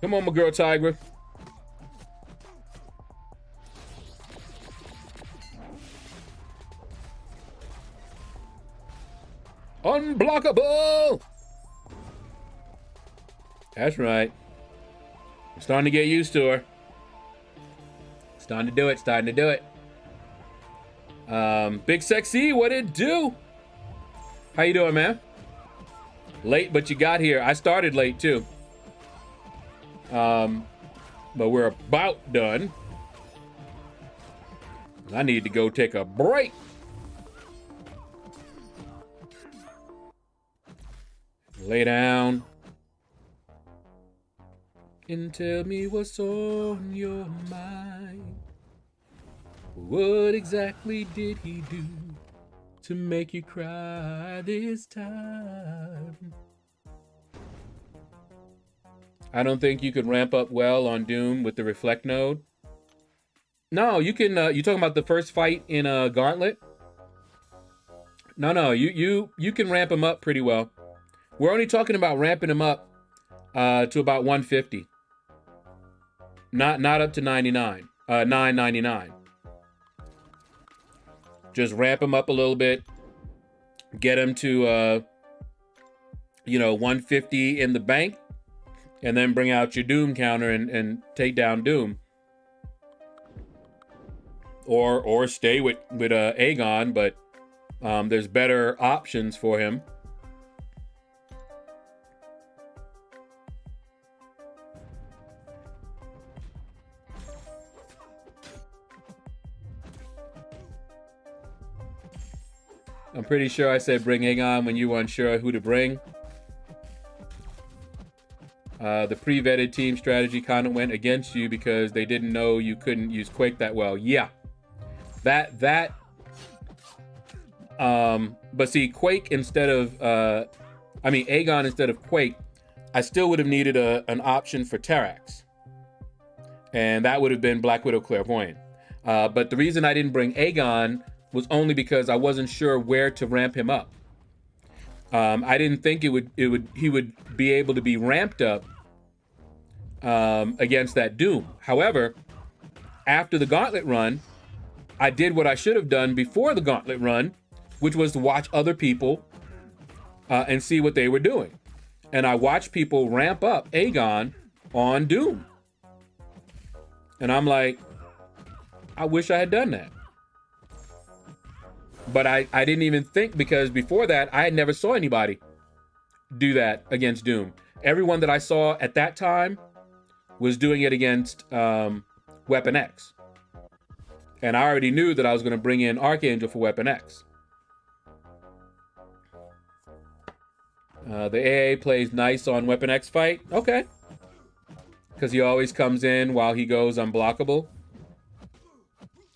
Come on, my girl Tigra. Unblockable! That's right. I'm starting to get used to her. Starting to do it, starting to do it. Big Sexy, what it do? How you doing, man? Late, but you got here. I started late, too. But we're about done. I need to go take a break. Lay down and tell me what's on your mind. What exactly did he do to make you cry this time? I don't think you could ramp up well on Doom with the Reflect node. No, you can. You talking about the first fight in a Gauntlet? No, you can ramp him up pretty well. We're only talking about ramping him up to about 150. Not up to 99. 999. Just ramp him up a little bit. Get him to 150 in the bank. And then bring out your Doom counter and take down Doom. Or stay with Aegon, but there's better options for him. I'm pretty sure I said bring Aegon when you weren't sure who to bring. The pre-vetted team strategy kind of went against you because they didn't know you couldn't use Quake that well. Yeah. But see, Quake instead of Aegon instead of Quake, I still would have needed an option for Terrax, and that would have been Black Widow Clairvoyant. But the reason I didn't bring Aegon was only because I wasn't sure where to ramp him up. I didn't think he would be able to be ramped up against that Doom. However, after the Gauntlet run, I did what I should have done before the Gauntlet run, which was to watch other people and see what they were doing. And I watched people ramp up Aegon on Doom. And I'm like, I wish I had done that. But I didn't even think, because before that, I had never saw anybody do that against Doom. Everyone that I saw at that time was doing it against Weapon X. And I already knew that I was going to bring in Archangel for Weapon X. The AA plays nice on Weapon X fight. Okay. Because he always comes in while he goes unblockable.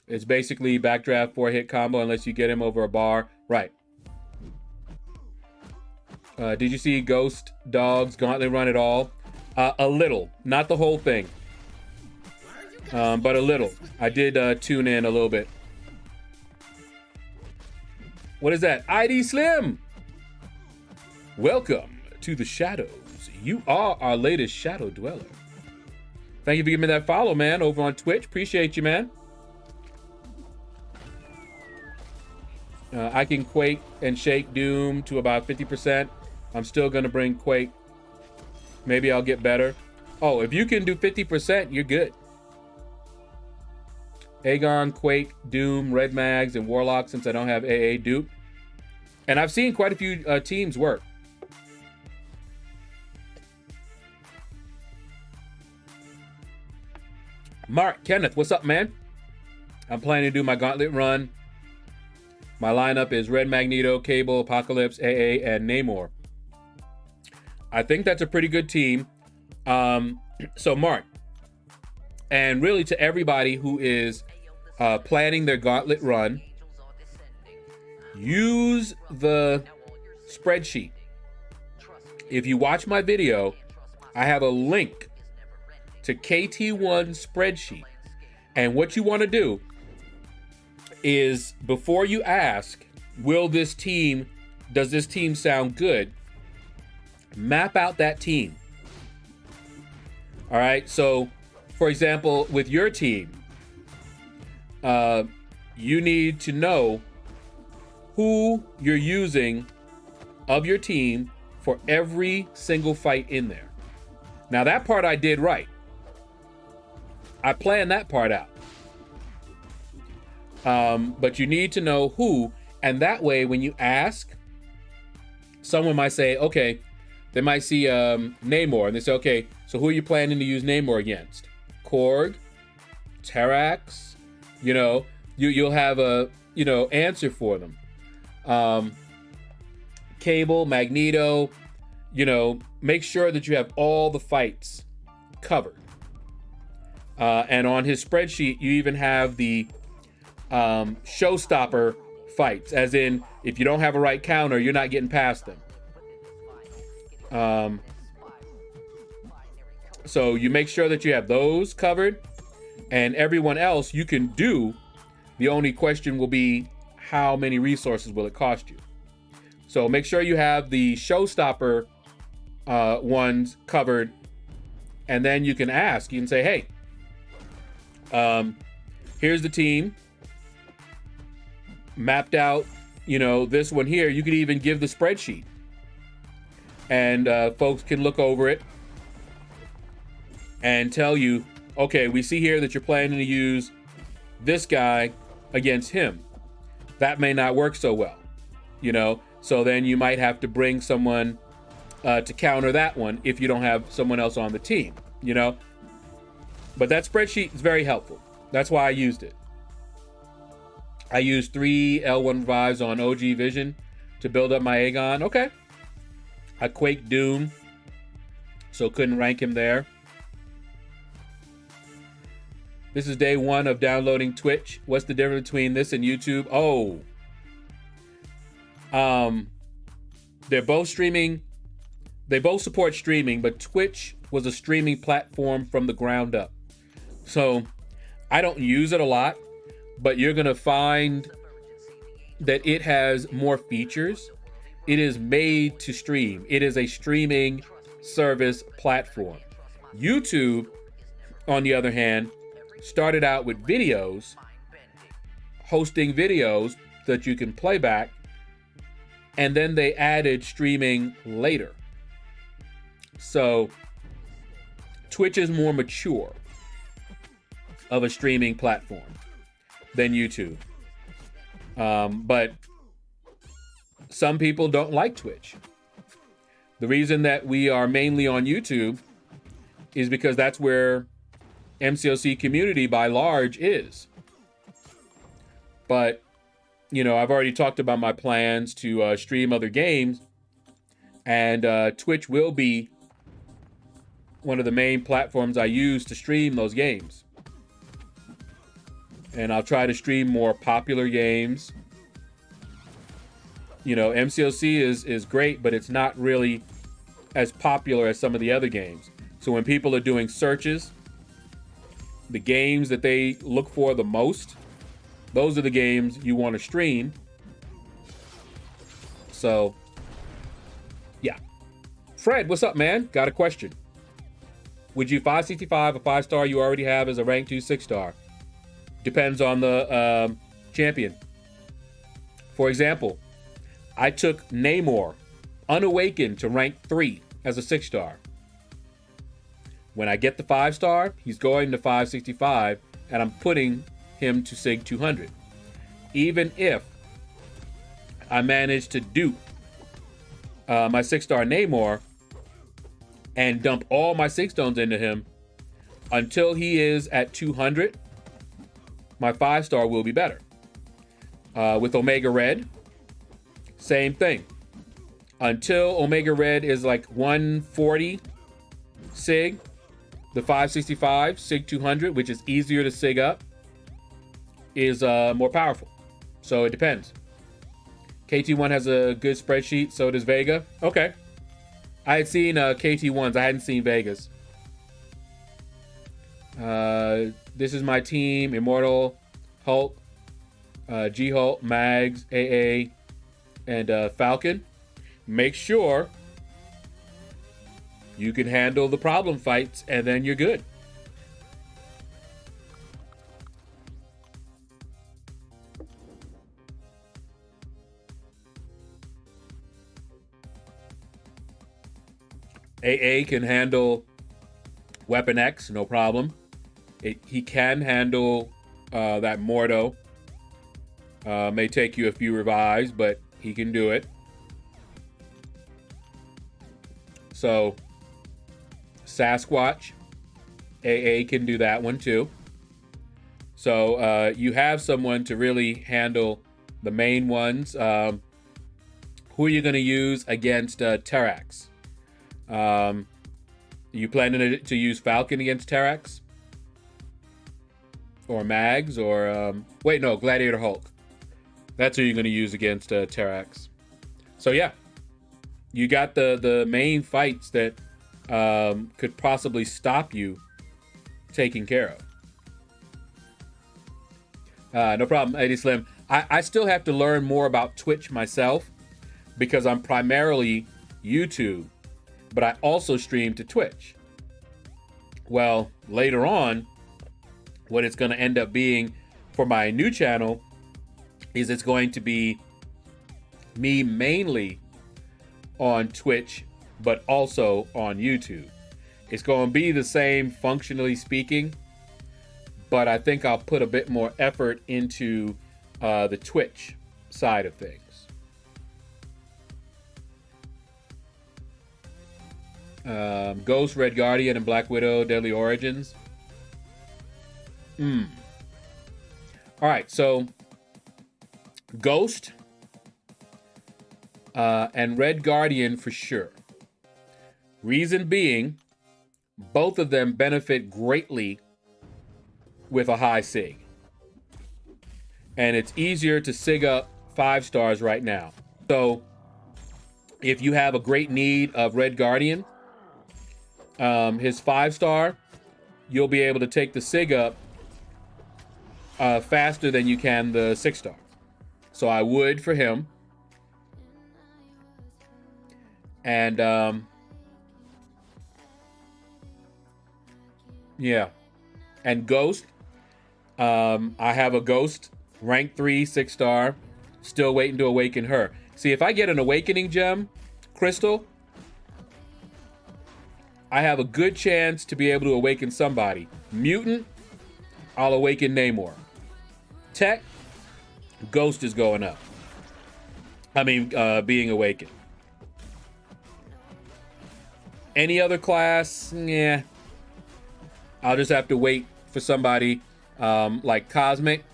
It's basically backdraft 4-hit combo unless you get him over a bar. Right. Did you see Ghost Dog's Gauntlet run at all? A little. Not the whole thing. But a little. I did tune in a little bit. What is that? ID Slim! Welcome to the Shadows. You are our latest Shadow Dweller. Thank you for giving me that follow, man, over on Twitch. Appreciate you, man. I can Quake and shake Doom to about 50%. I'm still going to bring Quake. Maybe I'll get better. Oh, if you can do 50%, you're good. Aegon, Quake, Doom, Red Mags, and Warlock, since I don't have AA dupe. And I've seen quite a few teams work. Mark, Kenneth, what's up, man? I'm planning to do my Gauntlet run. My lineup is Red Magneto, Cable, Apocalypse, AA, and Namor. I think that's a pretty good team. So, Mark, and really to everybody who is planning their Gauntlet run, use the spreadsheet. If you watch my video, I have a link to KT1 spreadsheet. And what you want to do is, before you ask, does this team sound good? Map out that team. All right. So, for example, with your team, you need to know who you're using of your team for every single fight in there. Now, that part I did right. I planned that part out. But you need to know who, and that way when you ask, someone might say, okay, they might see Namor, and they say, okay, so who are you planning to use Namor against? Korg, Terrax, you'll have a, answer for them. Cable, Magneto, make sure that you have all the fights covered. And on his spreadsheet, you even have the showstopper fights, as in, if you don't have a right counter, you're not getting past them. So you make sure that you have those covered, and everyone else you can do. The only question will be, how many resources will it cost you? So make sure you have the showstopper ones covered, and then you can ask. You can say, hey, here's the team mapped out, this one here. You could even give the spreadsheet, and folks can look over it and tell you, okay, we see here that you're planning to use this guy against him. That may not work so well, so then you might have to bring someone to counter that one if you don't have someone else on the team, But that spreadsheet is very helpful. That's why I used it. I used 3 L1 revives on OG Vision to build up my Aegon. Okay. I Quake Doom, so couldn't rank him there. This is day 1 of downloading Twitch. What's the difference between this and YouTube? Oh. They're both streaming. They both support streaming, but Twitch was a streaming platform from the ground up. So I don't use it a lot, but you're going to find that it has more features. It is made to stream. It is a streaming service platform. YouTube, on the other hand, started out with videos, hosting videos that you can play back, and then they added streaming later. So Twitch is more mature of a streaming platform than YouTube. But some people don't like Twitch. The reason that we are mainly on YouTube is because that's where MCOC community by large is. But, you know, I've already talked about my plans to stream other games, and Twitch will be one of the main platforms I use to stream those games. And I'll try to stream more popular games. You know, MCOC is great, but it's not really as popular as some of the other games. So when people are doing searches, the games that they look for the most, those are the games you want to stream. So, yeah. Fred, what's up, man? Got a question. Would you 565 a 5-star you already have as a rank 2 6-star? Depends on the champion. For example, I took Namor unawakened to rank 3 as a 6-star. When I get the 5-star, he's going to 565, and I'm putting him to Sig 200. Even if I manage to dupe my 6-star Namor and dump all my 6 stones into him, until he is at 200, my 5-star will be better. With Omega Red, same thing. Until Omega Red is like 140 Sig, the 565, Sig 200, which is easier to Sig up, is more powerful. So it depends. KT1 has a good spreadsheet, so does Vega. Okay. I had seen KT1s, I hadn't seen Vegas. This is my team: Immortal, Hulk, G-Hulk, Mags, AA, and Falcon. Make sure you can handle the problem fights, and then you're good. AA can handle Weapon X, no problem. He can handle that Mordo. May take you a few revives, but he can do it. So, Sasquatch, AA can do that one too. So, you have someone to really handle the main ones. Who are you going to use against Terrax? You planning to use Falcon against Terrax? Or Mags? Or, wait, no, Gladiator Hulk. That's who you're going to use against Terrax. So, yeah. You got the main fights that could possibly stop you taken care of. No problem, Eddie Slim. I still have to learn more about Twitch myself because I'm primarily YouTube, but I also stream to Twitch. Well, later on, what it's going to end up being for my new channel is it's going to be me mainly on Twitch, but also on YouTube. It's going to be the same functionally speaking, but I think I'll put a bit more effort into the Twitch side of things. Ghost, Red Guardian, and Black Widow, Deadly Origins. All right, so Ghost and Red Guardian for sure. Reason being, both of them benefit greatly with a high SIG. And it's easier to SIG up 5 stars right now. So if you have a great need of Red Guardian, his 5-star, you'll be able to take the SIG up faster than you can the 6-star. So I would for him. And yeah. And Ghost. I have a Ghost, rank 3, 6-star. Still waiting to awaken her. See, if I get an awakening gem, Crystal, I have a good chance to be able to awaken somebody. Mutant, I'll awaken Namor. Tech, Ghost is going up. I mean, being awakened. Any other class, yeah. I'll just have to wait for somebody like Cosmic.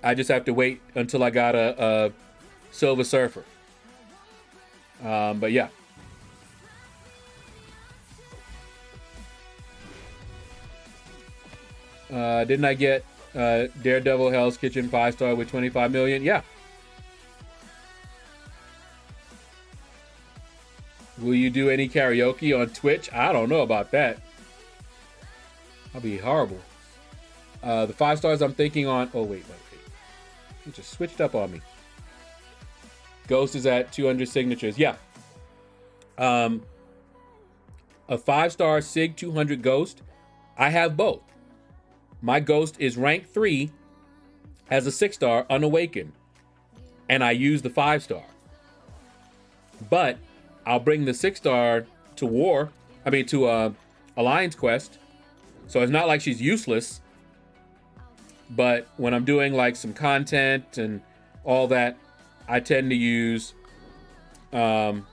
I just have to wait until I got a Silver Surfer. But yeah. Didn't I get Daredevil Hell's Kitchen 5-star with 25 million? Yeah. Will you do any karaoke on Twitch? I don't know about that. I'll be horrible. The 5 stars I'm thinking on... Oh, wait. It just switched up on me. Ghost is at 200 signatures. Yeah. A 5-star SIG 200 Ghost. I have both. My Ghost is rank 3 as a 6-star unawakened. And I use the 5-star. But I'll bring the 6-star to Alliance Quest. So it's not like she's useless. But when I'm doing like some content and all that, I tend to use my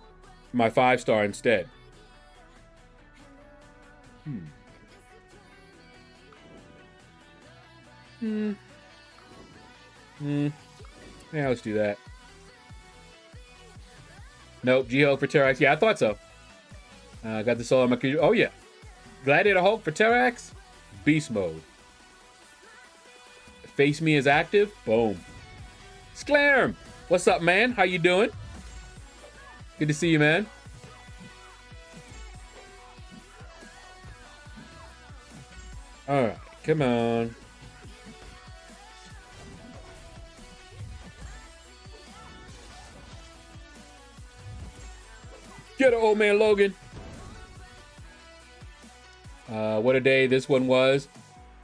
5-star instead. Yeah, let's do that. Nope, G-Hulk for Terrax. Yeah, I thought so. Got the solo Magicia. Oh, yeah. Gladiator Hulk for Terrax. Beast mode. Face Me is active. Boom. Sklarm. What's up, man? How you doing? Good to see you, man. All right, come on. Get it, old man Logan. What a day this one was.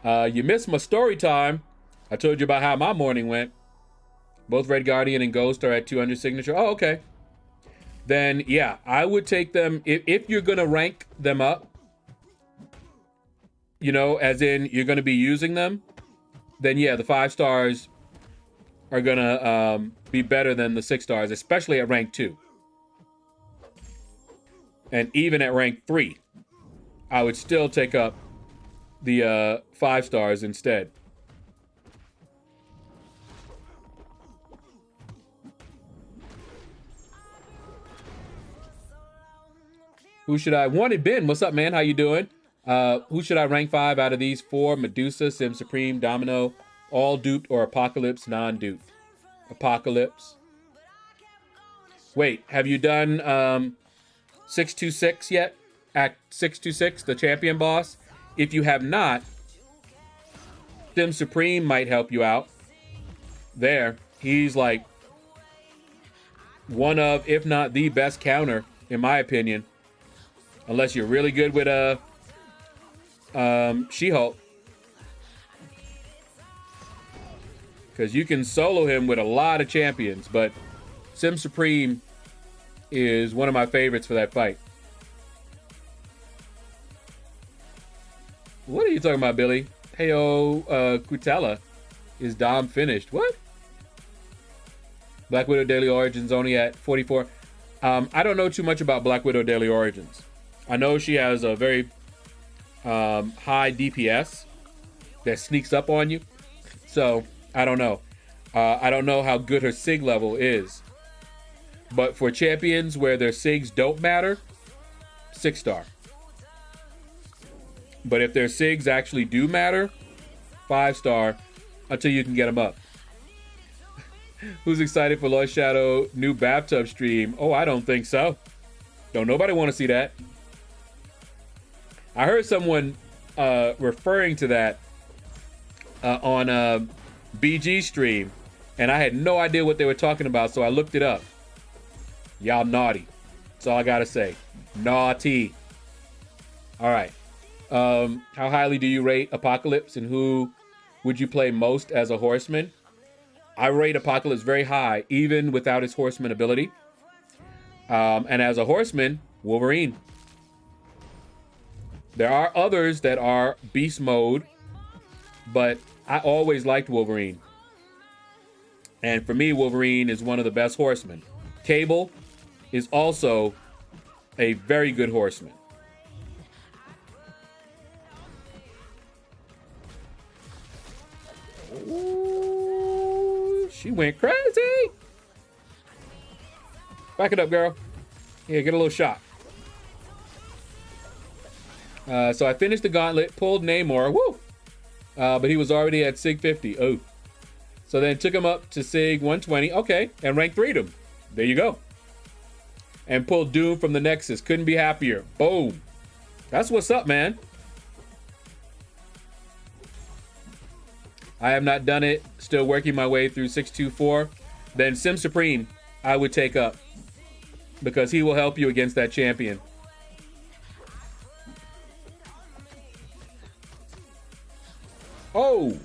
You missed my story time. I told you about how my morning went. Both Red Guardian and Ghost are at 200 signature. Oh, okay. Then, yeah, I would take them. If you're going to rank them up, you know, as in you're going to be using them, then, yeah, the 5 stars are going to be better than the 6 stars, especially at rank 2. And even at rank 3, I would still take up the 5 stars instead. Who should I... Wanted Ben, what's up, man? How you doing? Who should I rank 5 out of these 4? Medusa, Sim Supreme, Domino, all duped, or Apocalypse, non-duped? Apocalypse. Wait, have you done 626 yet? Act 626, the champion boss? If you have not, Sim Supreme might help you out. There. He's like one of, if not the best counter, in my opinion. Unless you're really good with She-Hulk. Because you can solo him with a lot of champions, but Sim Supreme is one of my favorites for that fight. What are you talking about, Billy? Heyo, Kutella. Is Dom finished? What? Black Widow Daily Origins only at 44. I don't know too much about Black Widow Daily Origins. I know she has a very high DPS that sneaks up on you. So, I don't know. I don't know how good her SIG level is. But for champions where their SIGs don't matter, 6-star. But if their SIGs actually do matter, 5-star until you can get him up. Who's excited for LordShaedow new bathtub stream? Oh, I don't think so. Don't nobody want to see that. I heard someone referring to that on BG stream, and I had no idea what they were talking about, so I looked it up. Y'all naughty. That's all I gotta say. Naughty. All right. How highly do you rate Apocalypse, and who would you play most as a horseman? I rate Apocalypse very high, even without his horseman ability. And as a horseman, Wolverine. There are others that are beast mode, but I always liked Wolverine. And for me, Wolverine is one of the best horsemen. Cable is also a very good horseman. Ooh, she went crazy. Back it up, girl. Here, get a little shot. So I finished the gauntlet, pulled Namor, woo! But he was already at Sig 50. Oh. So then took him up to Sig 120. Okay, and rank 3'd him. There you go. And pulled Doom from the Nexus. Couldn't be happier. Boom. That's what's up, man. I have not done it. Still working my way through 624. Then Sim Supreme, I would take up, because he will help you against that champion. Oh!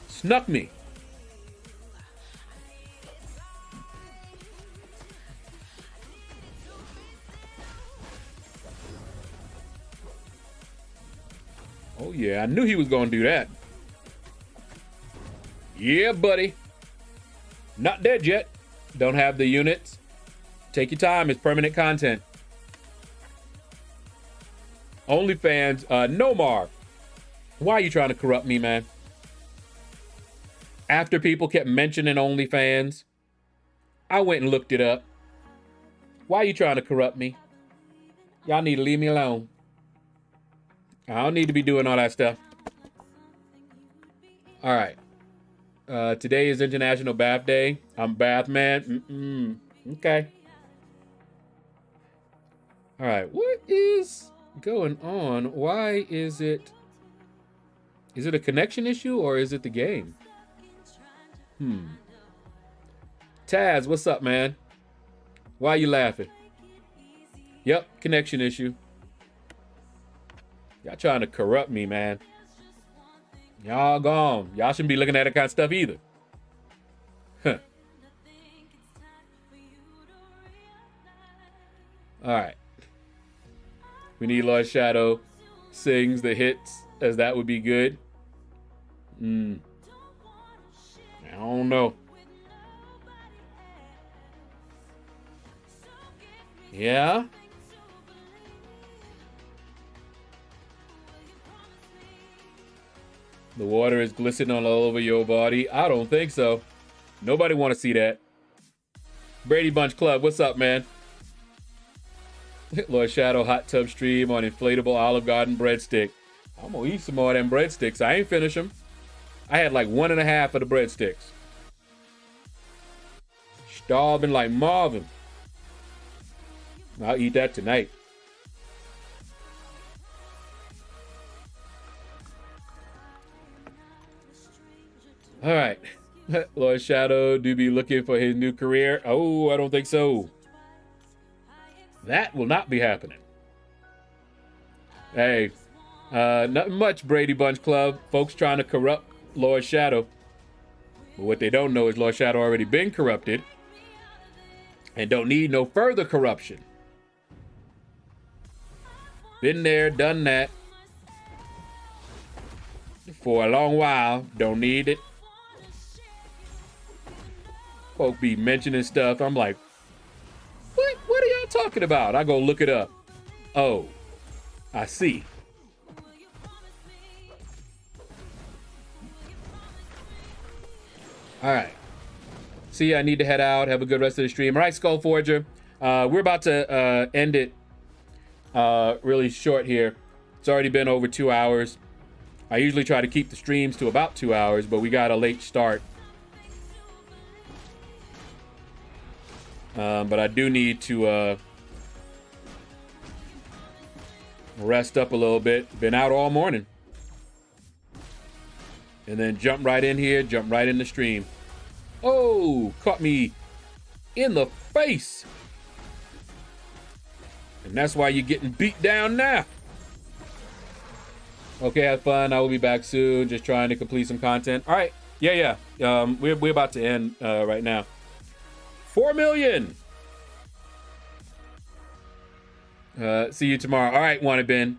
Snuck me. Oh yeah, I knew he was gonna do that. Yeah, buddy. Not dead yet. Don't have the units. Take your time, it's permanent content. OnlyFans, Nomar. Why are you trying to corrupt me, man? After people kept mentioning OnlyFans, I went and looked it up. Why are you trying to corrupt me? Y'all need to leave me alone. I don't need to be doing all that stuff. All right. Today is International Bath Day. I'm Bath Man. Okay. All right. What is going on? Why is it... Is it a connection issue or is it the game? Taz, what's up, man? Why are you laughing? Yep, connection issue. Y'all trying to corrupt me, man. Y'all gone. Y'all shouldn't be looking at that kind of stuff either. Huh. All right. We need LordShaedow sings the hits, as that would be good. I don't know. Yeah? The water is glistening all over your body. I don't think so. Nobody want to see that. Brady Bunch Club, what's up, man? LordShaedow hot tub stream on inflatable Olive Garden breadstick. I'm gonna eat some more of them breadsticks. I ain't finish them. I had like 1.5 of the breadsticks. Starving like Marvin. I'll eat that tonight. All right. LordShaedow do be looking for his new career. Oh, I don't think so. That will not be happening. Hey, nothing much, Brady Bunch Club. Folks trying to corrupt LordShaedow. But what they don't know is LordShaedow already been corrupted and don't need no further corruption. Been there, done that for a long while. Don't need it. Folk be mentioning stuff. I'm like, what are y'all talking about? I go look it up. Oh, I see. All right. See, I need to head out. Have a good rest of the stream. All right, Skullforger. We're about to end it really short here. It's already been over 2 hours. I usually try to keep the streams to about 2 hours, but we got a late start. But I do need to rest up a little bit. Been out all morning. And then jump right in here, jump right in the stream. Oh, caught me in the face. And that's why you're getting beat down now. Okay, have fun. I will be back soon. Just trying to complete some content. All right. Yeah. We're about to end right now. 4 million. See you tomorrow. All right, Wanted Ben.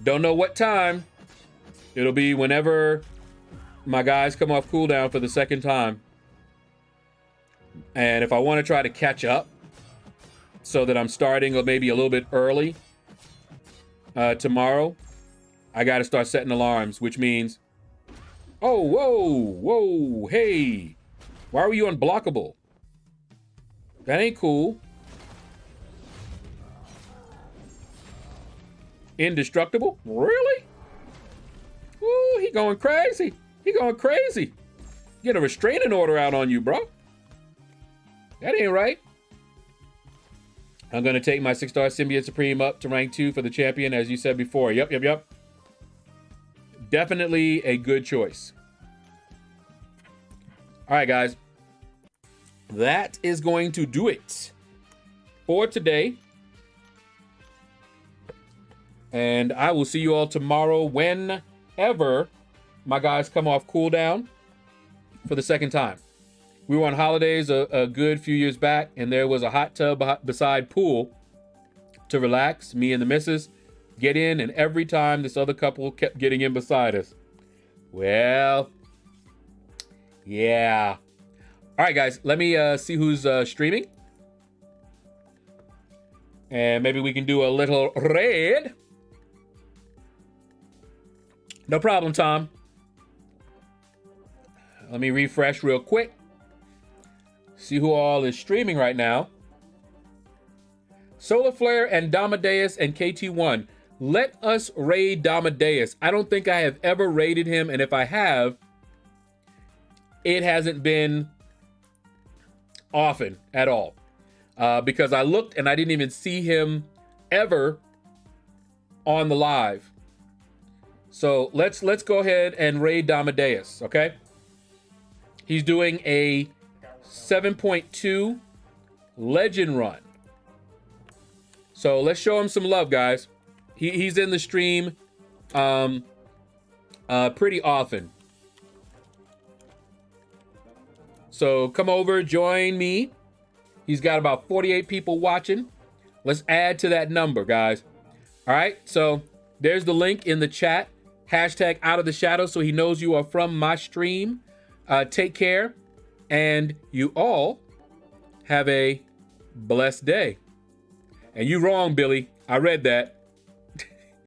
Don't know what time. It'll be whenever my guys come off cooldown for the second time. And if I want to try to catch up so that I'm starting maybe a little bit early tomorrow, I got to start setting alarms, which means, oh, whoa, hey, why were you unblockable? That ain't cool. Indestructible? Really? Ooh, he going crazy. He going crazy. Get a restraining order out on you, bro. That ain't right. I'm going to take my 6-star Symbiote Supreme up to rank 2 for the champion, as you said before. Yep. Definitely a good choice. All right, guys. That is going to do it for today. And I will see you all tomorrow whenever my guys come off cooldown for the second time. We were on holidays a good few years back, and there was a hot tub beside pool to relax. Me and the missus get in, and every time this other couple kept getting in beside us. Well, yeah. All right, guys, let me see who's streaming. And maybe we can do a little raid. No problem, Tom. Let me refresh real quick. See who all is streaming right now. Solar Flare and Damadeus and KT1. Let us raid Damadeus. I don't think I have ever raided him, and if I have, it hasn't been often at all. Because I looked and I didn't even see him ever on the live. So let's go ahead and raid Damadeus, okay? He's doing a 7.2 legend run. So let's show him some love, guys. He's in the stream pretty often. So come over, join me. He's got about 48 people watching. Let's add to that number, guys. All right, so there's the link in the chat. Hashtag out of the shadow so he knows you are from my stream. Take care, and you all have a blessed day. And you wrong, Billy. I read that.